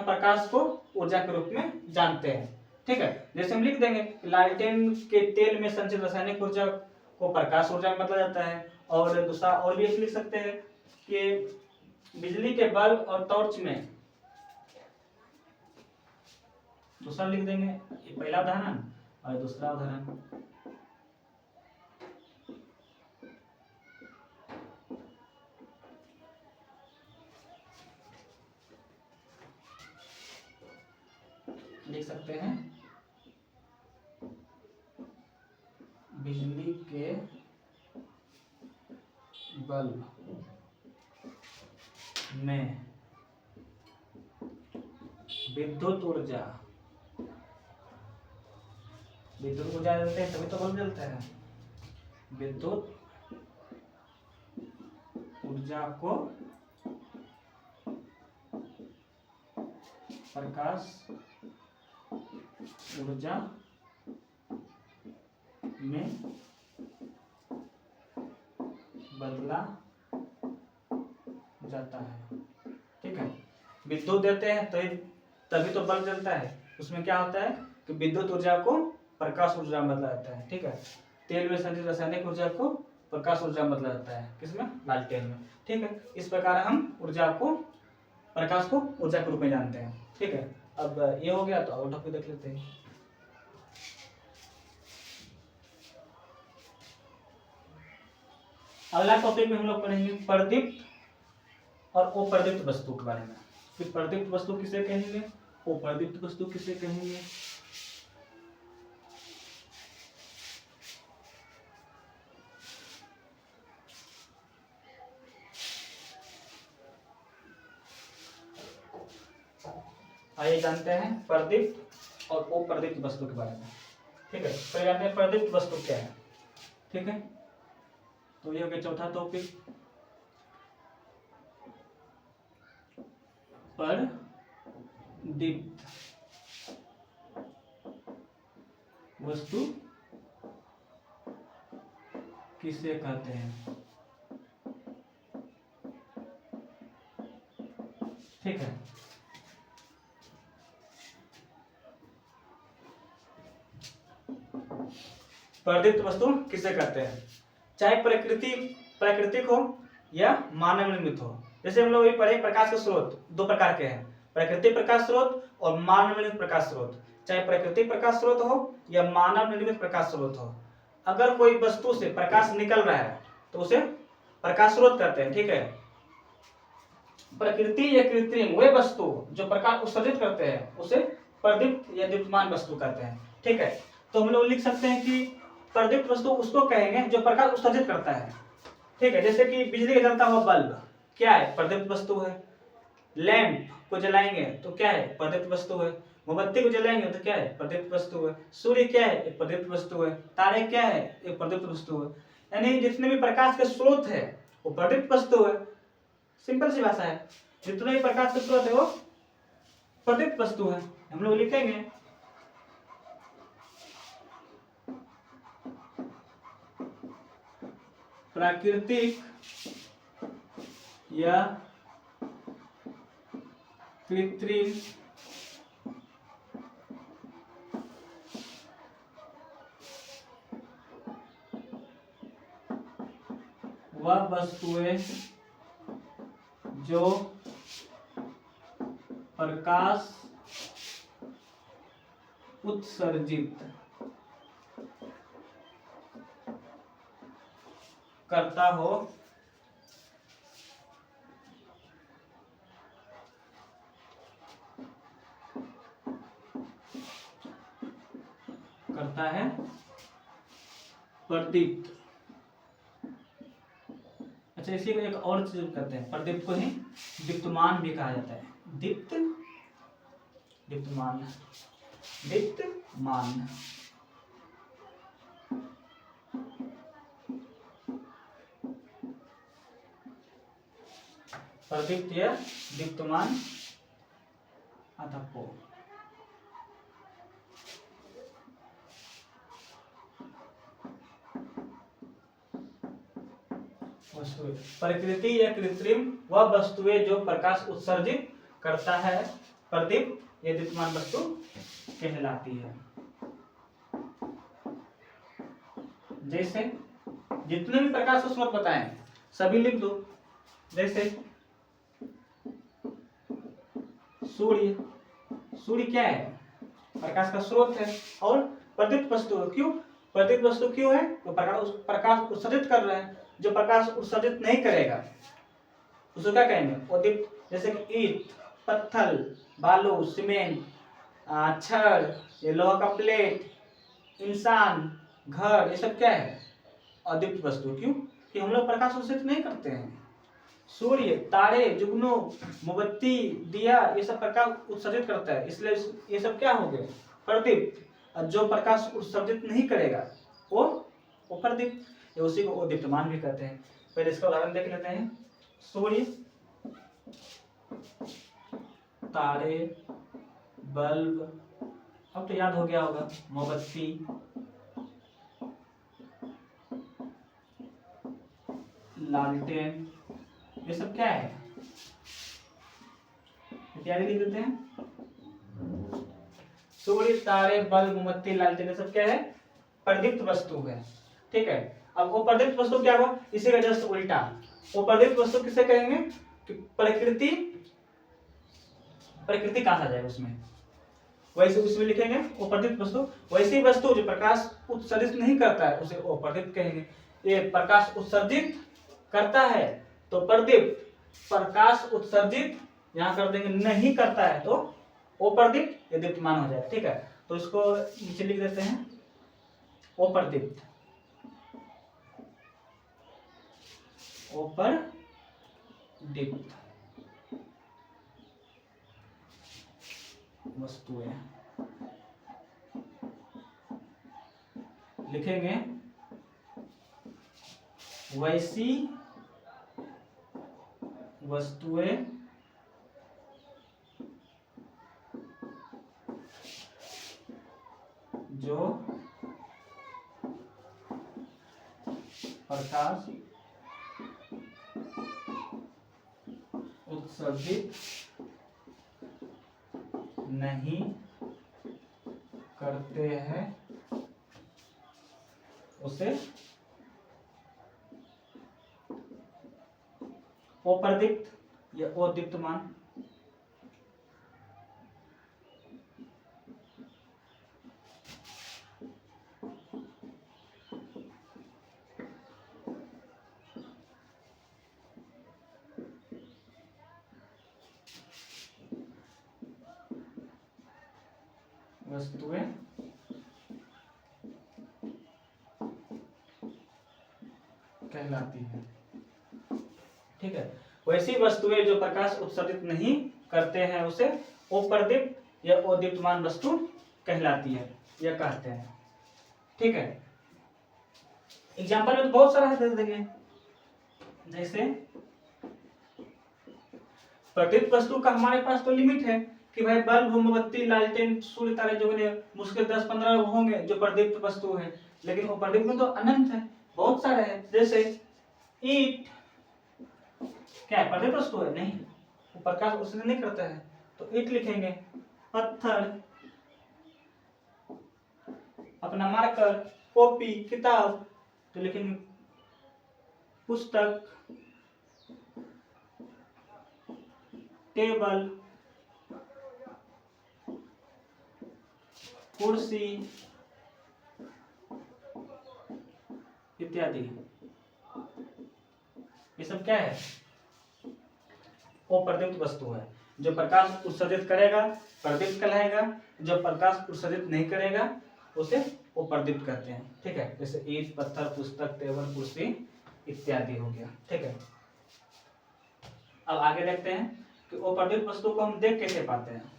प्रकाश को ऊर्जा के रूप में जानते हैं। ठीक है, जैसे हम लिख देंगे लालटेन के तेल में संचित रासायनिक ऊर्जा को प्रकाश ऊर्जा में बदला जाता है। और दूसरा और भी लिख सकते हैं कि बिजली के बल्ब और टॉर्च में, दूसरा लिख देंगे, ये पहला उदाहरण और दूसरा उदाहरण। लिख सकते हैं बिजली के बल्ब में विद्युत ऊर्जा जलते हैं तभी तो बल्ब जलता है। विद्युत ऊर्जा को प्रकाश ऊर्जा में बदला जाता है। ठीक है, विद्युत देते हैं तभी तो बल्ब जलता है। उसमें क्या होता है कि विद्युत ऊर्जा को प्रकाश ऊर्जा में बदला जाता है। ठीक है, तेल में संचित रासायनिक ऊर्जा को प्रकाश ऊर्जा में बदला जाता है। किसमें? लालटेन में। ठीक है, इस प्रकार हम प्रकाश को ऊर्जा के रूप में जानते हैं। ठीक है, अब ये हो गया तो और टॉपिक देख लेते हैं। अगला टॉपिक में हम लोग पढ़ेंगे प्रदीप्त और अप्रदीप्त वस्तु के बारे में। फिर प्रदीप्त वस्तु किसे कहेंगे, अप्रदीप्त वस्तु किसे कहेंगे। आइए जानते हैं प्रदीप्त और अप्रदीप्त वस्तु के बारे में। ठीक है, पहले जानते हैं प्रदीप्त वस्तु क्या है। ठीक है, तो ये हो गया चौथा टॉपिक, प्रदीप्त वस्तु किसे कहते हैं। ठीक है, प्रदीप्त वस्तु किसे कहते हैं, चाहे प्राकृतिक हो या मानव निर्मित हो। जैसे हम लोग ये पढ़े, प्रकाश के स्रोत दो प्रकार के हैं, प्राकृतिक प्रकाश स्रोत और मानव निर्मित प्रकाश स्रोत। चाहे प्राकृतिक प्रकाश स्रोत हो या मानव निर्मित प्रकाश स्रोत हो, अगर कोई वस्तु से प्रकाश निकल रहा है तो उसे प्रकाश स्रोत कहते हैं, ठीक है। प्रकृति या कृत्रिम वे वस्तु जो प्रकाश उत्सर्जित करते हैं उसे प्रदीप्त या दीप्तमान वस्तु कहते हैं, ठीक है। तो हम लोग लिख सकते हैं कि प्रदीप्त वस्तु उसको कहेंगे जो प्रकाश उत्सर्जित करता है, ठीक है। जैसे कि बिजली का जलता हुआ बल्ब क्या है, प्रदीप्त वस्तु है। लैंप को जलाएंगे तो क्या है, प्रदीप्त वस्तु है। मोमबत्ती को जलाएंगे तो क्या है, प्रदीप्त वस्तु है। सूर्य क्या है, एक प्रदीप्त वस्तु है। तारे क्या है, एक प्रदीप्त वस्तु है। यानी जितने भी प्रकाश के स्रोत है वो प्रदीप्त वस्तु है। सिंपल सी भाषा है, जितने भी प्रकाश के स्रोत है वो प्रदीप्त वस्तु है। हम लोग लिखेंगे प्राकृतिक या कृत्रिम वह वस्तुएं जो प्रकाश उत्सर्जित करता हो करता है प्रदीप्त। अच्छा, इसी को एक और चीज करते हैं, प्रदीप्त को ही दीप्तमान भी कहा जाता है। दीप्तमान प्रदीप्त या दीप्तमान अथवा प्रकृति या कृत्रिम वह वस्तुएं जो प्रकाश उत्सर्जित करता है, प्रदीप्त या दीप्तमान वस्तु कहलाती है। जैसे जितने भी प्रकाश स्रोत बताएं सभी लिख दो। जैसे सूर्य क्या है, प्रकाश का स्रोत है और प्रदीप्त वस्तु है। क्यों प्रदीप्त वस्तु क्यों है, तो प्रकाश उत्सर्जित कर रहा है। जो प्रकाश उत्सर्जित नहीं करेगा उसको क्या कहेंगे, अदीप्त। जैसे कि ईंट, पत्थर, बालू, सीमेंट, छड़, ये लोहा का प्लेट, इंसान, घर, ये सब क्या है, अदीप्त वस्तु। क्यों कि हम लोग प्रकाश उत्सर्जित नहीं करते हैं। सूर्य, तारे, जुगनू, मोमबत्ती, दिया, ये सब प्रकाश उत्सर्जित करता है, इसलिए ये सब क्या हो गए, प्रदीप्त। और जो प्रकाश उत्सर्जित नहीं करेगा वो प्रदीप्त, उसी को दीप्तमान भी कहते हैं। पहले इसका उदाहरण देख लेते हैं। सूर्य, तारे, बल्ब, अब तो याद हो गया होगा, मोमबत्ती, लालटेन, ये सब क्या है, इत्यादि लिख देते हैं। सूर्य, तारे, बल्ब, मोमबत्ती, लालटेन, ये सब क्या है, प्रदीप्त वस्तु है, ठीक है। अब वो प्रदीप्त वस्तु क्या हुआ, इसी का जस्ट उल्टा, वो प्रदीप्त वस्तु किसे कहेंगे कि प्रकृति कहाँ आ जाएगा उसमें, वैसे उसमें लिखेंगे वो प्रदीप्त वस्तु। वैसी वस्तु जो प्रकाश उत्सर्जित नहीं करता है उसे वो प्रदीप्त कहेंगे। ये प्रकाश उत्सर्जित करता है तो प्रदीप्त, प्रकाश उत्सर्जित यहाँ कर देंगे नहीं करता है तो वो प्रदीप्त, ये दीप्तमान हो जाए, ठीक है। तो इसको नीचे लिख देते हैं, वो प्रदीप्त, वो प्रदीप्त वस्तुएं लिखेंगे। वैसी वस्तुएं जो प्रकाश उत्सर्जित नहीं करते हैं उसे अप्रदीप्त या अदीप्तमान वस्तुएं कहलाती हैं। ठीक है, वैसी वस्तुएं जो प्रकाश उत्सर्जित नहीं करते हैं उसे अप्रदीप्त या अदीप्तमान वस्तु कहलाती है, यह कहते हैं। ठीक है, एग्जाम्पल में तो बहुत सारा है, दे देंगे। जैसे प्रदीप्त वस्तु का हमारे पास तो लिमिट है कि भाई बल्ब, मोमबत्ती, लालटेन, सूर्य, तारे जो मुश्किल 10-15 होंगे जो प्रदीप्त वस्तु है, लेकिन वो प्रदीप्त में तो अनंत है, बहुत सारे हैं। जैसे ईंट क्या है, प्रदीप्त वस्तु है? नहीं, वो प्रकाश उसने नहीं करता है, तो ईंट लिखेंगे। पत्थर, अपना मार्कर, कॉपी, किताब तो लिखेंगे पुस्तक, टेबल, कुर्सी इत्यादि। ये सब क्या है? वो प्रदीप्त वस्तु है। जो प्रकाश उत्सर्जित करेगा प्रदीप्त कहलाएगा, जो प्रकाश उत्सर्जित नहीं करेगा उसे वो प्रदीप्त कहते हैं। ठीक है, जैसे ईंट, पत्थर, पुस्तक, टेबल, कुर्सी इत्यादि हो गया। ठीक है, अब आगे देखते हैं कि वो प्रदीप्त वस्तु को हम देख कैसे पाते हैं।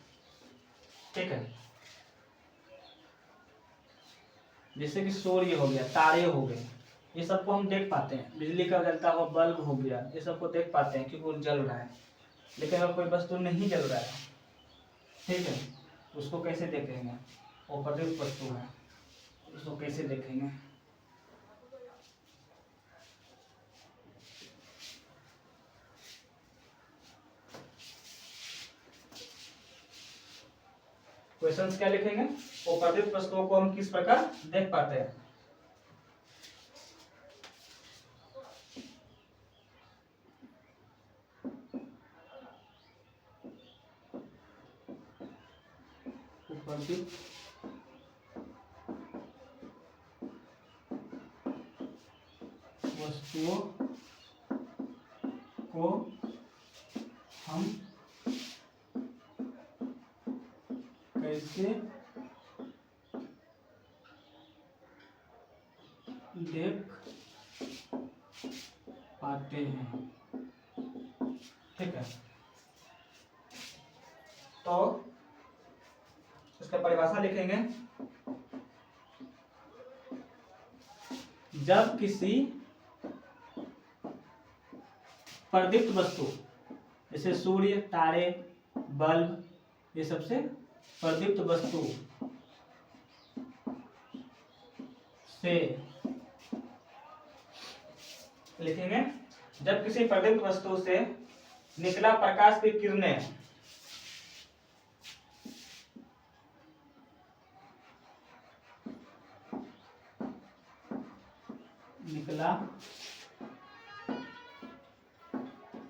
ठीक है, जैसे कि सूर्य हो गया, तारे हो गए, ये सबको हम देख पाते हैं। बिजली का जलता हुआ बल्ब हो गया, ये सबको देख पाते हैं क्योंकि वो जल रहा है। लेकिन अगर कोई वस्तु नहीं जल रहा है, ठीक है, उसको कैसे देखेंगे? वो प्रदीप्त वस्तु है, उसको कैसे देखेंगे? क्वेश्चंस क्या लिखेंगे? वो प्रदीप्त वस्तुओं को हम किस प्रकार देख पाते हैं? प्रदीप्त वस्तुओं को हम कैसे देख पाते हैं? ठीक है, तो इसका परिभाषा लिखेंगे। जब किसी प्रदीप्त वस्तु जैसे सूर्य, तारे, बल्ब, ये सबसे प्रदीप्त वस्तु से लिखेंगे, जब किसी प्रदीप्त वस्तु से निकला प्रकाश की किरणें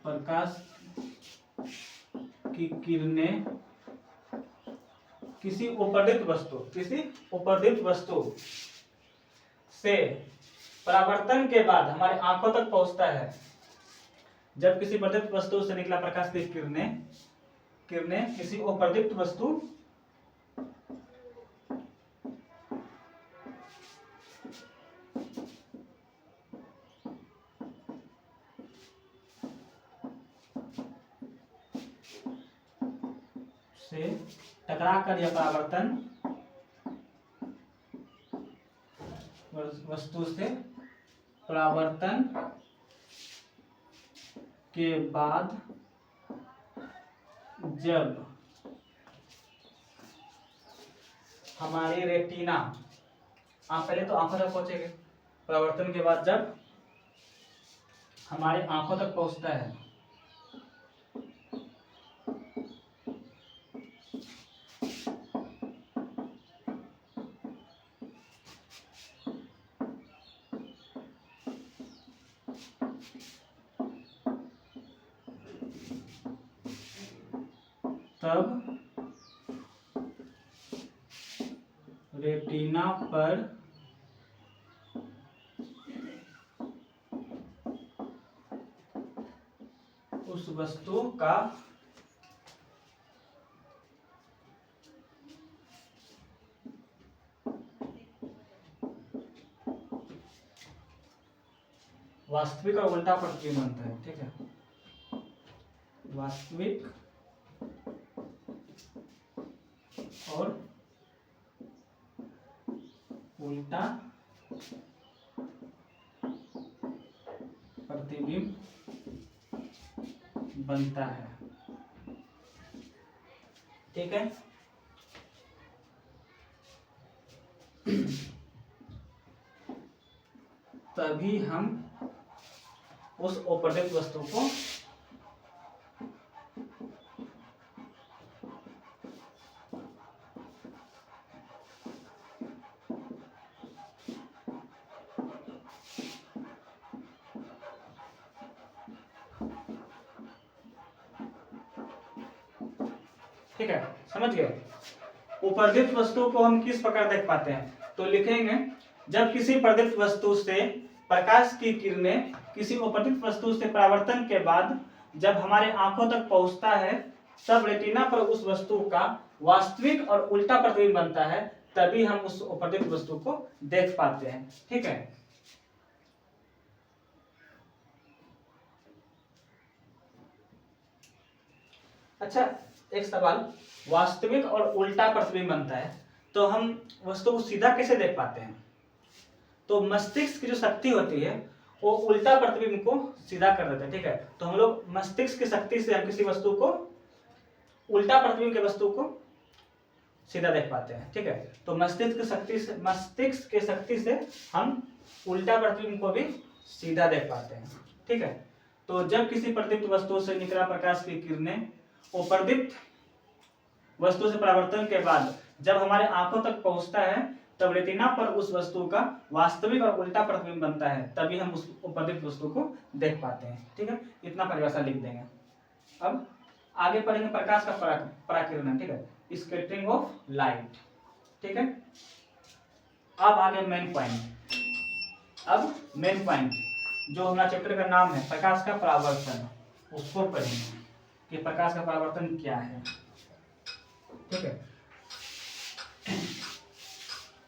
प्रकाश की किरणें किसी उपर्दीप्त वस्तु से परावर्तन के बाद हमारे आंखों तक पहुंचता है। जब किसी प्रदीप्त वस्तु से निकला प्रकाश की किरणें किसी उपर्दीप्त वस्तु से टकराकर या वस्तु से परावर्तन के बाद जब हमारी रेटिना, आप पहले तो आंखों तक पहुंचेंगे, परावर्तन के बाद जब हमारे आंखों तक पहुंचता है तब रेटिना पर उस वस्तु का वास्तविक और उल्टा प्रतिबिंब बनता है, ठीक है। वास्तविक और उल्टा प्रतिबिंब बनता है, ठीक है। तभी हम उस अपर्दित वस्तु को ठीक है, समझ गए। उपर्दित वस्तु को हम किस प्रकार देख पाते हैं, तो लिखेंगे जब किसी पर्दित वस्तु से प्रकाश की किरणें किसी उपर्दित वस्तु से परावर्तन के बाद जब हमारे आंखों तक पहुंचता है तब रेटिना पर उस वस्तु का वास्तविक और उल्टा प्रतिबिंब बनता है, तभी हम उस उपर्दित वस्तु को देख पाते हैं, ठीक है। अच्छा, एक सवाल, वास्तविक और उल्टा प्रतिबिंब बनता है तो हम वस्तु को सीधा कैसे देख पाते हैं? तो मस्तिष्क की जो शक्ति होती है वो उल्टा प्रतिबिंब को सीधा कर देता है, ठीक है। तो हम लोग मस्तिष्क की शक्ति से हम किसी वस्तु को उल्टा प्रतिबिंब के वस्तु को सीधा देख पाते हैं, ठीक है। तो मस्तिष्क की शक्ति से हम उल्टा प्रतिबिंब को भी सीधा देख पाते हैं, ठीक है। तो जब किसी प्रदीप्त वस्तु से निकला प्रकाश की किरणें उपर्दित वस्तु से परावर्तन के बाद जब हमारे आंखों तक पहुंचता है तब रेटिना पर उस वस्तु का वास्तविक और उल्टा प्रतिबिंब बनता है, तभी हम उस उपर्दित वस्तु को देख पाते हैं, ठीक है। इतना परिभाषा लिख देंगे। अब आगे पढ़ेंगे प्रकाश का पराकिरणन, ठीक है, स्कैटरिंग ऑफ लाइट, ठीक है। अब आगे मेन पॉइंट। अब मेन पॉइंट जो हमारा चैप्टर का नाम है प्रकाश का परावर्तन, उसको पढ़ेंगे कि प्रकाश का परावर्तन क्या है, ठीक है।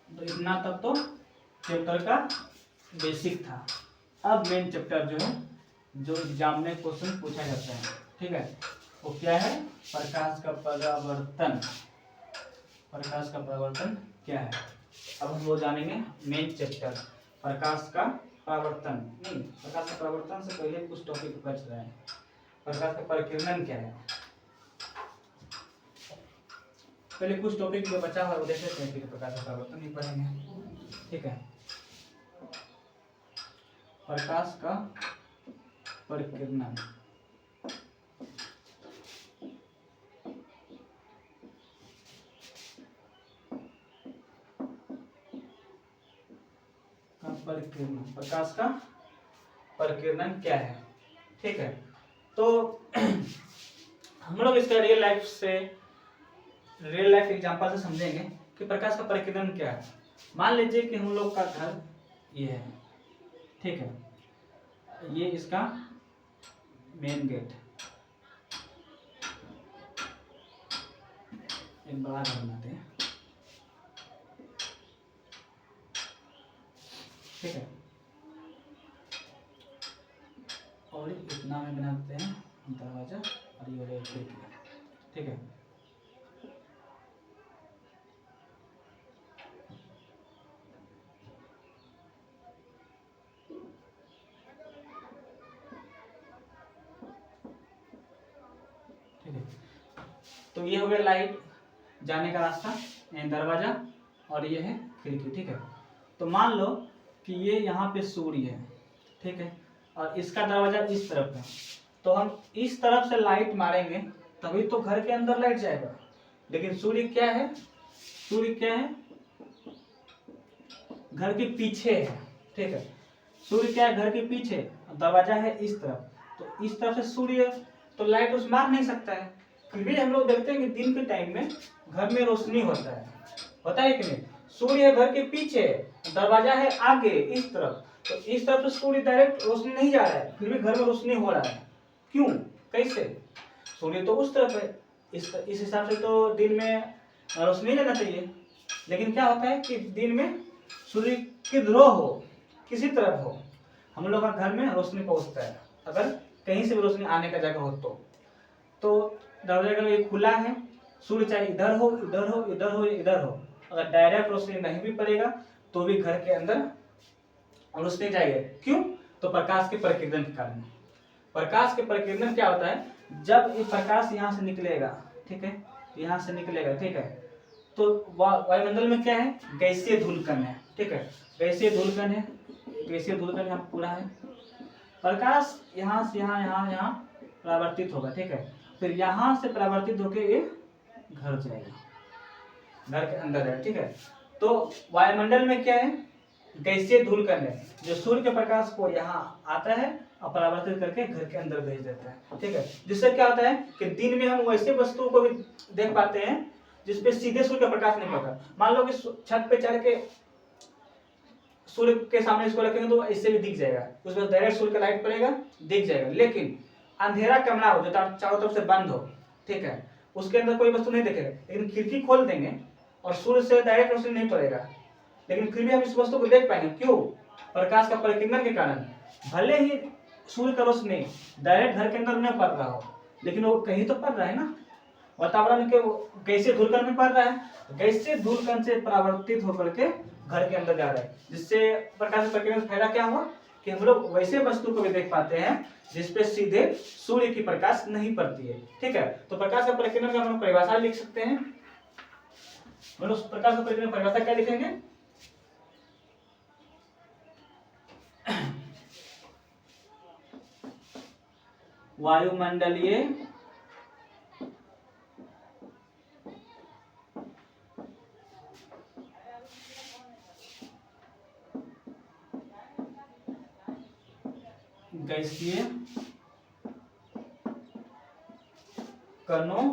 तो इतना तक तो चैप्टर का बेसिक था। अब मेन चैप्टर जो है जो एग्जाम में क्वेश्चन पूछा जाता है, ठीक है, वो क्या है? प्रकाश का परावर्तन। प्रकाश का परावर्तन क्या है? अब हम लोग जानेंगे मेन चैप्टर प्रकाश का परावर्तन। नहीं, प्रकाश का परावर्तन से पहले कुछ टॉपिक बच रहे हैं। प्रकाश का परिकिरणन क्या है? पहले कुछ टॉपिक जो बचा हुआ वो देख लेते हैं, फिर प्रकाश का परावर्तन ही पढ़ेंगे, ठीक है। प्रकाश का परिकिरणन। प्रकाश का परिकिरणन क्या है, ठीक है। तो हम लोग इसका रियल लाइफ एग्जांपल से समझेंगे कि प्रकाश का परिकिरणन क्या है। मान लीजिए कि हम लोग का घर ये है, ठीक है, ये इसका मेन गेट, एक बड़ा घर बनाते हैं, ठीक है, और इतना में बनाते हैं दरवाजा और ये वाला खिड़की, ठीक है। तो ये हो गया लाइट जाने का रास्ता, दरवाजा, और ये है खिड़की, ठीक है। तो मान लो कि ये यहाँ पे सूर्य है, ठीक है, और इसका दरवाजा इस तरफ है, तो हम इस तरफ से लाइट मारेंगे तभी तो घर के अंदर लाइट जाएगा। लेकिन सूर्य क्या है? सूर्य क्या है? घर के पीछे है, ठीक है। सूर्य क्या है? घर के पीछे, दरवाजा है इस तरफ, तो इस तरफ से सूर्य तो लाइट उस मार नहीं सकता है। फिर भी हम लोग देखते हैं कि दिन के टाइम में घर में रोशनी होता है कि नहीं? सूर्य घर के पीछे, दरवाजा है आगे इस तरफ, तो इस तरफ से सूर्य डायरेक्ट रोशनी नहीं जा रहा है, फिर भी घर में रोशनी हो रहा है। क्यों? कैसे? सूर्य तो उस तरफ है, इस हिसाब से तो दिन में रोशनी लेना चाहिए। लेकिन क्या होता है कि दिन में सूर्य की ध्रुव हो, किसी तरफ हो, हम लोग का घर में रोशनी पहुंचता है, अगर कहीं से भी रोशनी आने का जगह हो तो दरवाजा अगर ये खुला है, सूर्य चाहे इधर हो इधर हो इधर हो इधर हो, अगर डायरेक्ट रोशनी नहीं भी पड़ेगा तो भी घर के अंदर रोशनी जाएगी। क्यों? तो प्रकाश के परिकिरण के कारण। प्रकाश के परिकिरण क्या होता है, जब ये प्रकाश यहाँ से निकलेगा, ठीक है, यहाँ से निकलेगा, ठीक है, तो वायुमंडल में क्या है, गैसीय धूलकण है, ठीक है, गैसीय धूलकण है, गैसीय धूलकण यहाँ पूरा है। प्रकाश यहाँ से यहाँ यहाँ यहाँ परावर्तित होगा, ठीक है, फिर यहाँ से परावर्तित होकर ये घर जाएगा, घर के अंदर है, ठीक है। तो वायुमंडल में क्या है, गैसीय धूलकण है, जो सूर्य के प्रकाश को यहाँ आता है और परावर्तित करके घर के अंदर भेज देता है, ठीक है। जिससे क्या होता है कि दिन में हम वैसे वस्तुओं को भी देख पाते हैं जिसपे सीधे सूर्य का प्रकाश नहीं पड़ता। मान लो कि छत पे चढ़ के सूर्य के सामने इसको रखेंगे तो ऐसे भी दिख जाएगा, उसमें डायरेक्ट सूर्य का लाइट पड़ेगा, दिख जाएगा। लेकिन अंधेरा कमरा हो जो चारों तरफ से बंद हो, ठीक है, उसके अंदर कोई वस्तु नहीं दिखेगा। लेकिन खिड़की खोल देंगे और सूर्य से डायरेक्ट रोशनी नहीं पड़ेगा, लेकिन फिर भी हम इस वस्तु को देख पाएंगे। क्यों? प्रकाश का परिकिरण के कारण। भले ही सूर्य का रोशनी डायरेक्ट घर के अंदर न पड़ रहा हो, लेकिन वो कहीं तो पड़ रहा है ना, वातावरण के गैसीय धूलकण में पड़ रहा है, गैसीय धूलकण से परावर्तित होकर के घर के अंदर जा रहा है। जिससे प्रकाश परिकिरण से फायदा क्या हुआ कि हम लोग वैसे वस्तु को भी देख पाते हैं जिसपे सीधे सूर्य की प्रकाश नहीं पड़ती है, ठीक है। तो प्रकाश का परिकिरण का हम परिभाषा लिख सकते हैं। प्रकाश का परिकिरण परिभाषा क्या लिखेंगे, वायुमंडलीय गैसीय कणों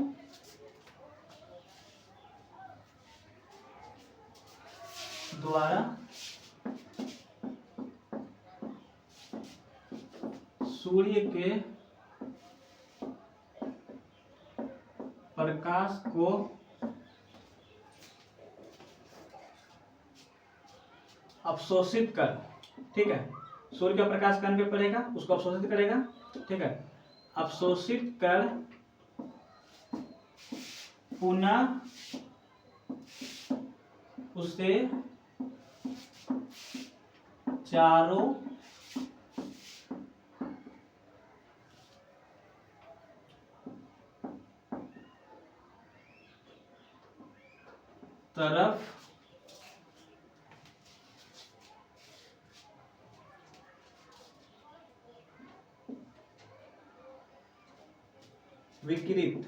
द्वारा सूर्य के प्रकाश को अवशोषित कर, ठीक है, सूर्य का प्रकाश कण पे पड़ेगा, उसको अवशोषित करेगा, ठीक है, अवशोषित कर पुनः उसे चारों तरफ विकिरित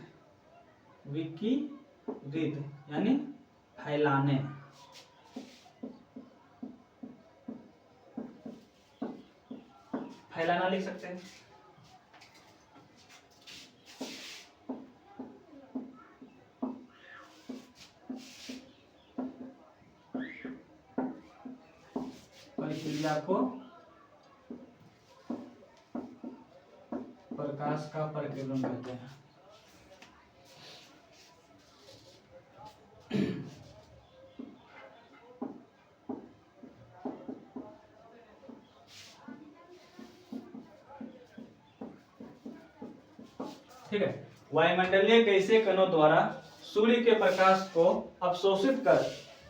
यानी फैलाने, फैलाना लिख सकते हैं। प्रक्रिया को प्रकाश का परिकिरण कहते हैं। ठीक है, वायुमंडलीय गैसीय कणों द्वारा सूर्य के प्रकाश को अवशोषित कर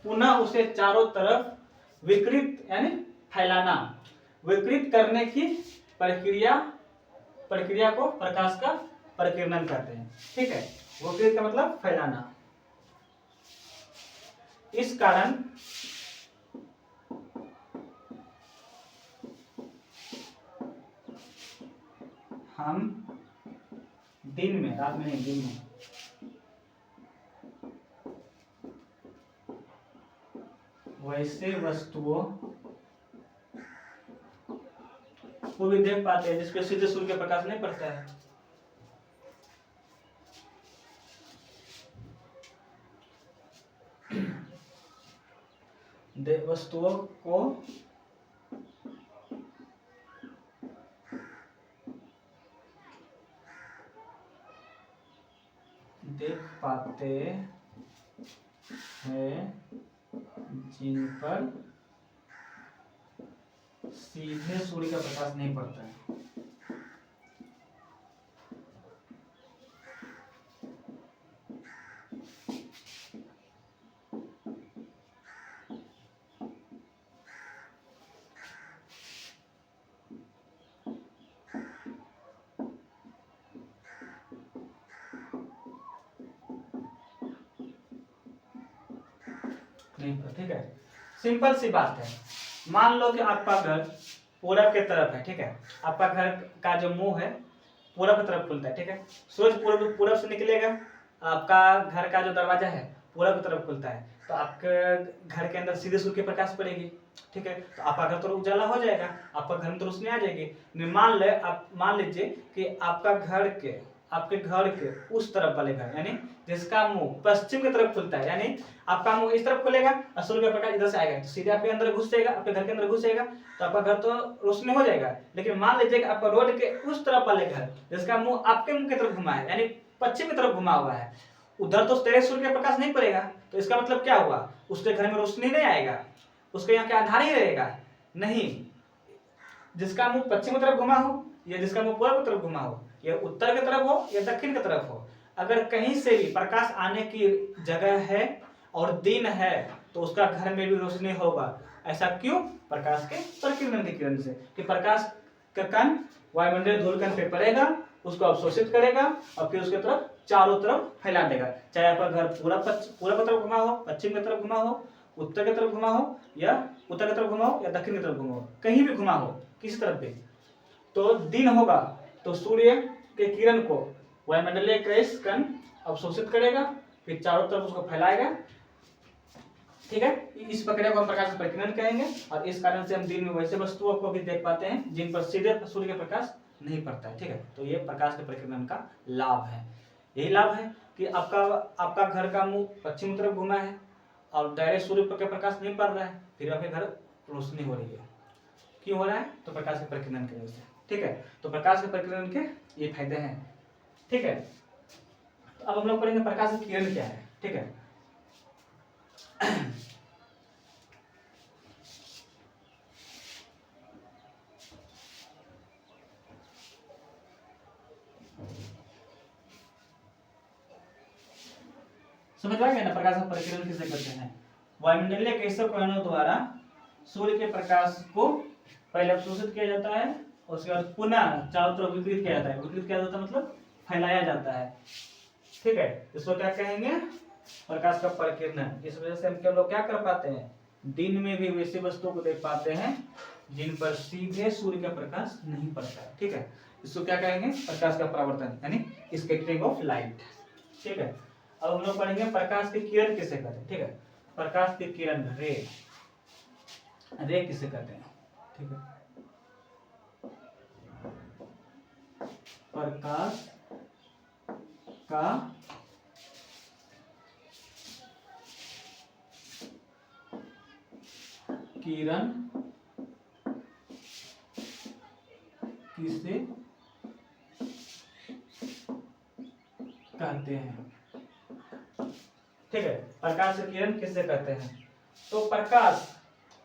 पुनः उसे चारों तरफ विकृत यानी फैलाना, विकृत करने की प्रक्रिया को प्रकाश का परिकिरण कहते हैं, ठीक है। विकृत का मतलब फैलाना। इस कारण हम दिन में, रात में नहीं, दिन में वैसे वस्तुओं को भी देख पाते हैं जिसपे सीधे सूर्य का प्रकाश नहीं पड़ता है। वस्तुओं को देख पाते हैं जिन पर सीधे सूर्य का प्रकाश नहीं पड़ता है। नहीं पड़ता, ठीक है। सिंपल सी बात है। मान लो कि आपका घर पूरब के तरफ है, ठीक है। आपका घर का जो मुंह है पूरब की तरफ खुलता है, ठीक है। सूरज पूरब से निकलेगा, आपका घर का जो दरवाजा है पूरब की तरफ खुलता है, तो आपके घर के अंदर सीधे सूर्य की प्रकाश पड़ेगी, ठीक है। तो आपका घर तो उजाला हो जाएगा, आपका घर में तो रोशनी आ जाएगी। मान लीजिए कि आपके घर के उस तरफ वाले घर, यानी जिसका मुंह पश्चिम की तरफ खुलता है, यानी आपका मुंह इस तरफ खुलेगा और सूर्य का प्रकाश इधर से आएगा, तो सीधे आपके अंदर घुस जाएगा, आपके घर के अंदर घुस जाएगा, तो आपका घर तो रोशनी हो जाएगा। लेकिन मान लीजिए कि आपका रोड के उस तरफ वाले घर जिसका मुंह आपके मुंह की तरफ घुमा है, यानी पश्चिम की तरफ घुमा हुआ है, उधर तो तेरे सूर्य का प्रकाश नहीं पड़ेगा। तो इसका मतलब क्या हुआ, उसके घर में रोशनी नहीं आएगा, उसके यहाँ क्या अंधार ही रहेगा? नहीं। जिसका मुंह पश्चिम की तरफ घुमा हो या जिसका मुंह पूर्व की तरफ घुमा हो, या उत्तर की तरफ हो या दक्षिण की तरफ हो, अगर कहीं से भी प्रकाश आने की जगह है और दिन है तो उसका घर में भी रोशनी होगा। ऐसा क्यों? प्रकाश के परिकिरण के किरण से, कि प्रकाश का कण वायुमंडलीय धूलकण पे पड़ेगा, उसको अवशोषित करेगा और फिर उसके तरफ चारों तरफ फैला देगा। चाहे आपका घर पूरब की तरफ घुमा हो, पश्चिम की तरफ घुमा हो, उत्तर की तरफ घुमा हो या उत्तर की तरफ घुमा हो या दक्षिण की तरफ घुमा हो, कहीं भी घुमा हो, किसी तरफ भी, तो दिन होगा तो सूर्य के किरण को वायुमंडलीय गैस कण अवशोषित करेगा, फिर चारों तरफ उसको फैलाएगा, ठीक है। इस प्रक्रिया को हम प्रकाश का परिकिरण कहेंगे। और इस कारण से हम दिन में वैसे वस्तुओं को भी देख पाते हैं जिन पर सीधे सूर्य का प्रकाश नहीं पड़ता है, ठीक है। तो ये प्रकाश के परिकिरण का लाभ है। यही लाभ है कि आपका घर का मुंह पश्चिम तरफ घुमा है और डायरेक्ट सूर्य का प्रकाश नहीं पड़ रहा है, फिर आपके घर रोशनी हो रही है। क्यों हो रहा है? तो प्रकाश के परिकिरण की वजह से, ठीक है। तो प्रकाश के परिकिरण के ये फायदे हैं, ठीक है। तो अब हम लोग पढ़ेंगे प्रकाश का किरण क्या है, ठीक है। समझ आ गया ना प्रकाश का परिकिरण किसे कहते हैं? वायुमंडलीय गैसों कणों द्वारा सूर्य के प्रकाश को पहले अवशोषित किया जाता है और उसके बाद पुनः चारों तरफ वितरित किया जाता है। वितरित किया जाता है मतलब फैलाया जाता है, ठीक है। इसको क्या कहेंगे? प्रकाश का परिकिरण। इस वजह से हम लोग क्या कर पाते हैं, दिन में भी वैसी वस्तुओं को देख पाते हैं जिन पर सीधे सूर्य का प्रकाश नहीं पड़ता है, ठीक है। इसको क्या कहेंगे? प्रकाश का परावर्तन, यानी स्कैटरिंग ऑफ लाइट, ठीक है। अब हम लोग पढ़ेंगे प्रकाश की किरण किसे कहते हैं, ठीक है। प्रकाश की किरण रे किसे कहते हैं, ठीक है। प्रकाश का किरण किसे कहते हैं, ठीक है। प्रकाश की किरण किसे कहते हैं? तो प्रकाश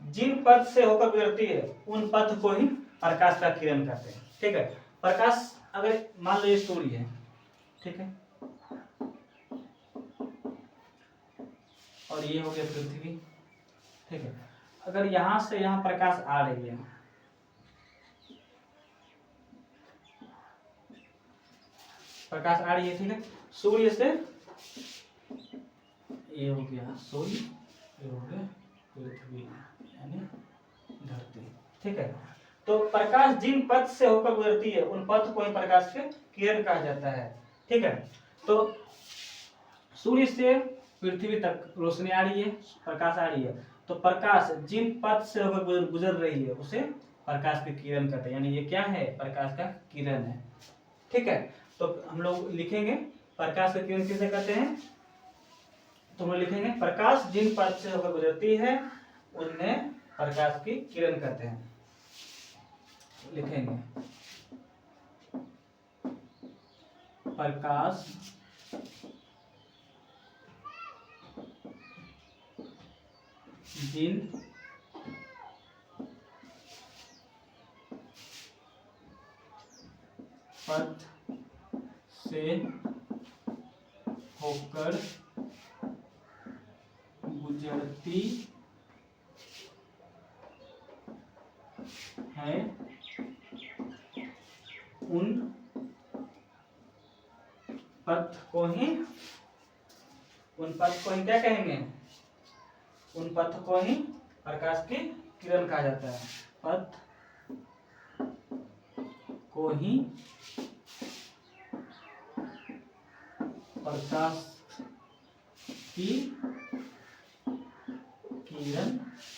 जिन पथ से होकर गुजरती है उन पथ को ही प्रकाश का किरण कहते हैं, ठीक है। प्रकाश अगर मान लो ये सूर्य है, ठीक है, और ये हो गया पृथ्वी, ठीक है। अगर यहां से यहां प्रकाश आ रही है, प्रकाश आ रही है, ठीक है, सूर्य से, ये हो गया सूर्य, ये हो गया पृथ्वी यानी धरती, ठीक है। तो प्रकाश जिन पथ से होकर गुजरती है उन पथ को ही प्रकाश के किरण कहा जाता है, ठीक है। तो सूर्य से पृथ्वी तक रोशनी आ रही है, प्रकाश आ रही है, तो प्रकाश जिन पथ से होकर गुजर रही है उसे प्रकाश की किरण कहते हैं, यानी ये क्या है? प्रकाश का किरण है, ठीक है। तो हम लोग लिखेंगे प्रकाश का किरण किसे कहते हैं, तो हम लिखेंगे प्रकाश जिन पथ से होकर गुजरती है उन्हें प्रकाश की किरण कहते हैं, लिखेंगे प्रकाश जिन होकर गुजरती है उन पथ को ही क्या कहेंगे? उन पथ को ही प्रकाश की किरण कहा जाता है। पथ को ही प्रकाश की किरण